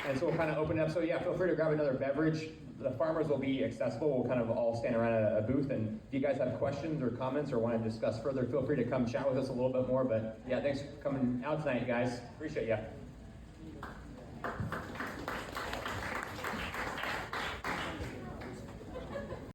And so we'll kind of open it up. So yeah, feel free to grab another beverage. The farmers will be accessible. We'll kind of all stand around a booth. And if you guys have questions or comments or want to discuss further, feel free to come chat with us a little bit more. But yeah, thanks for coming out tonight, guys. Appreciate you.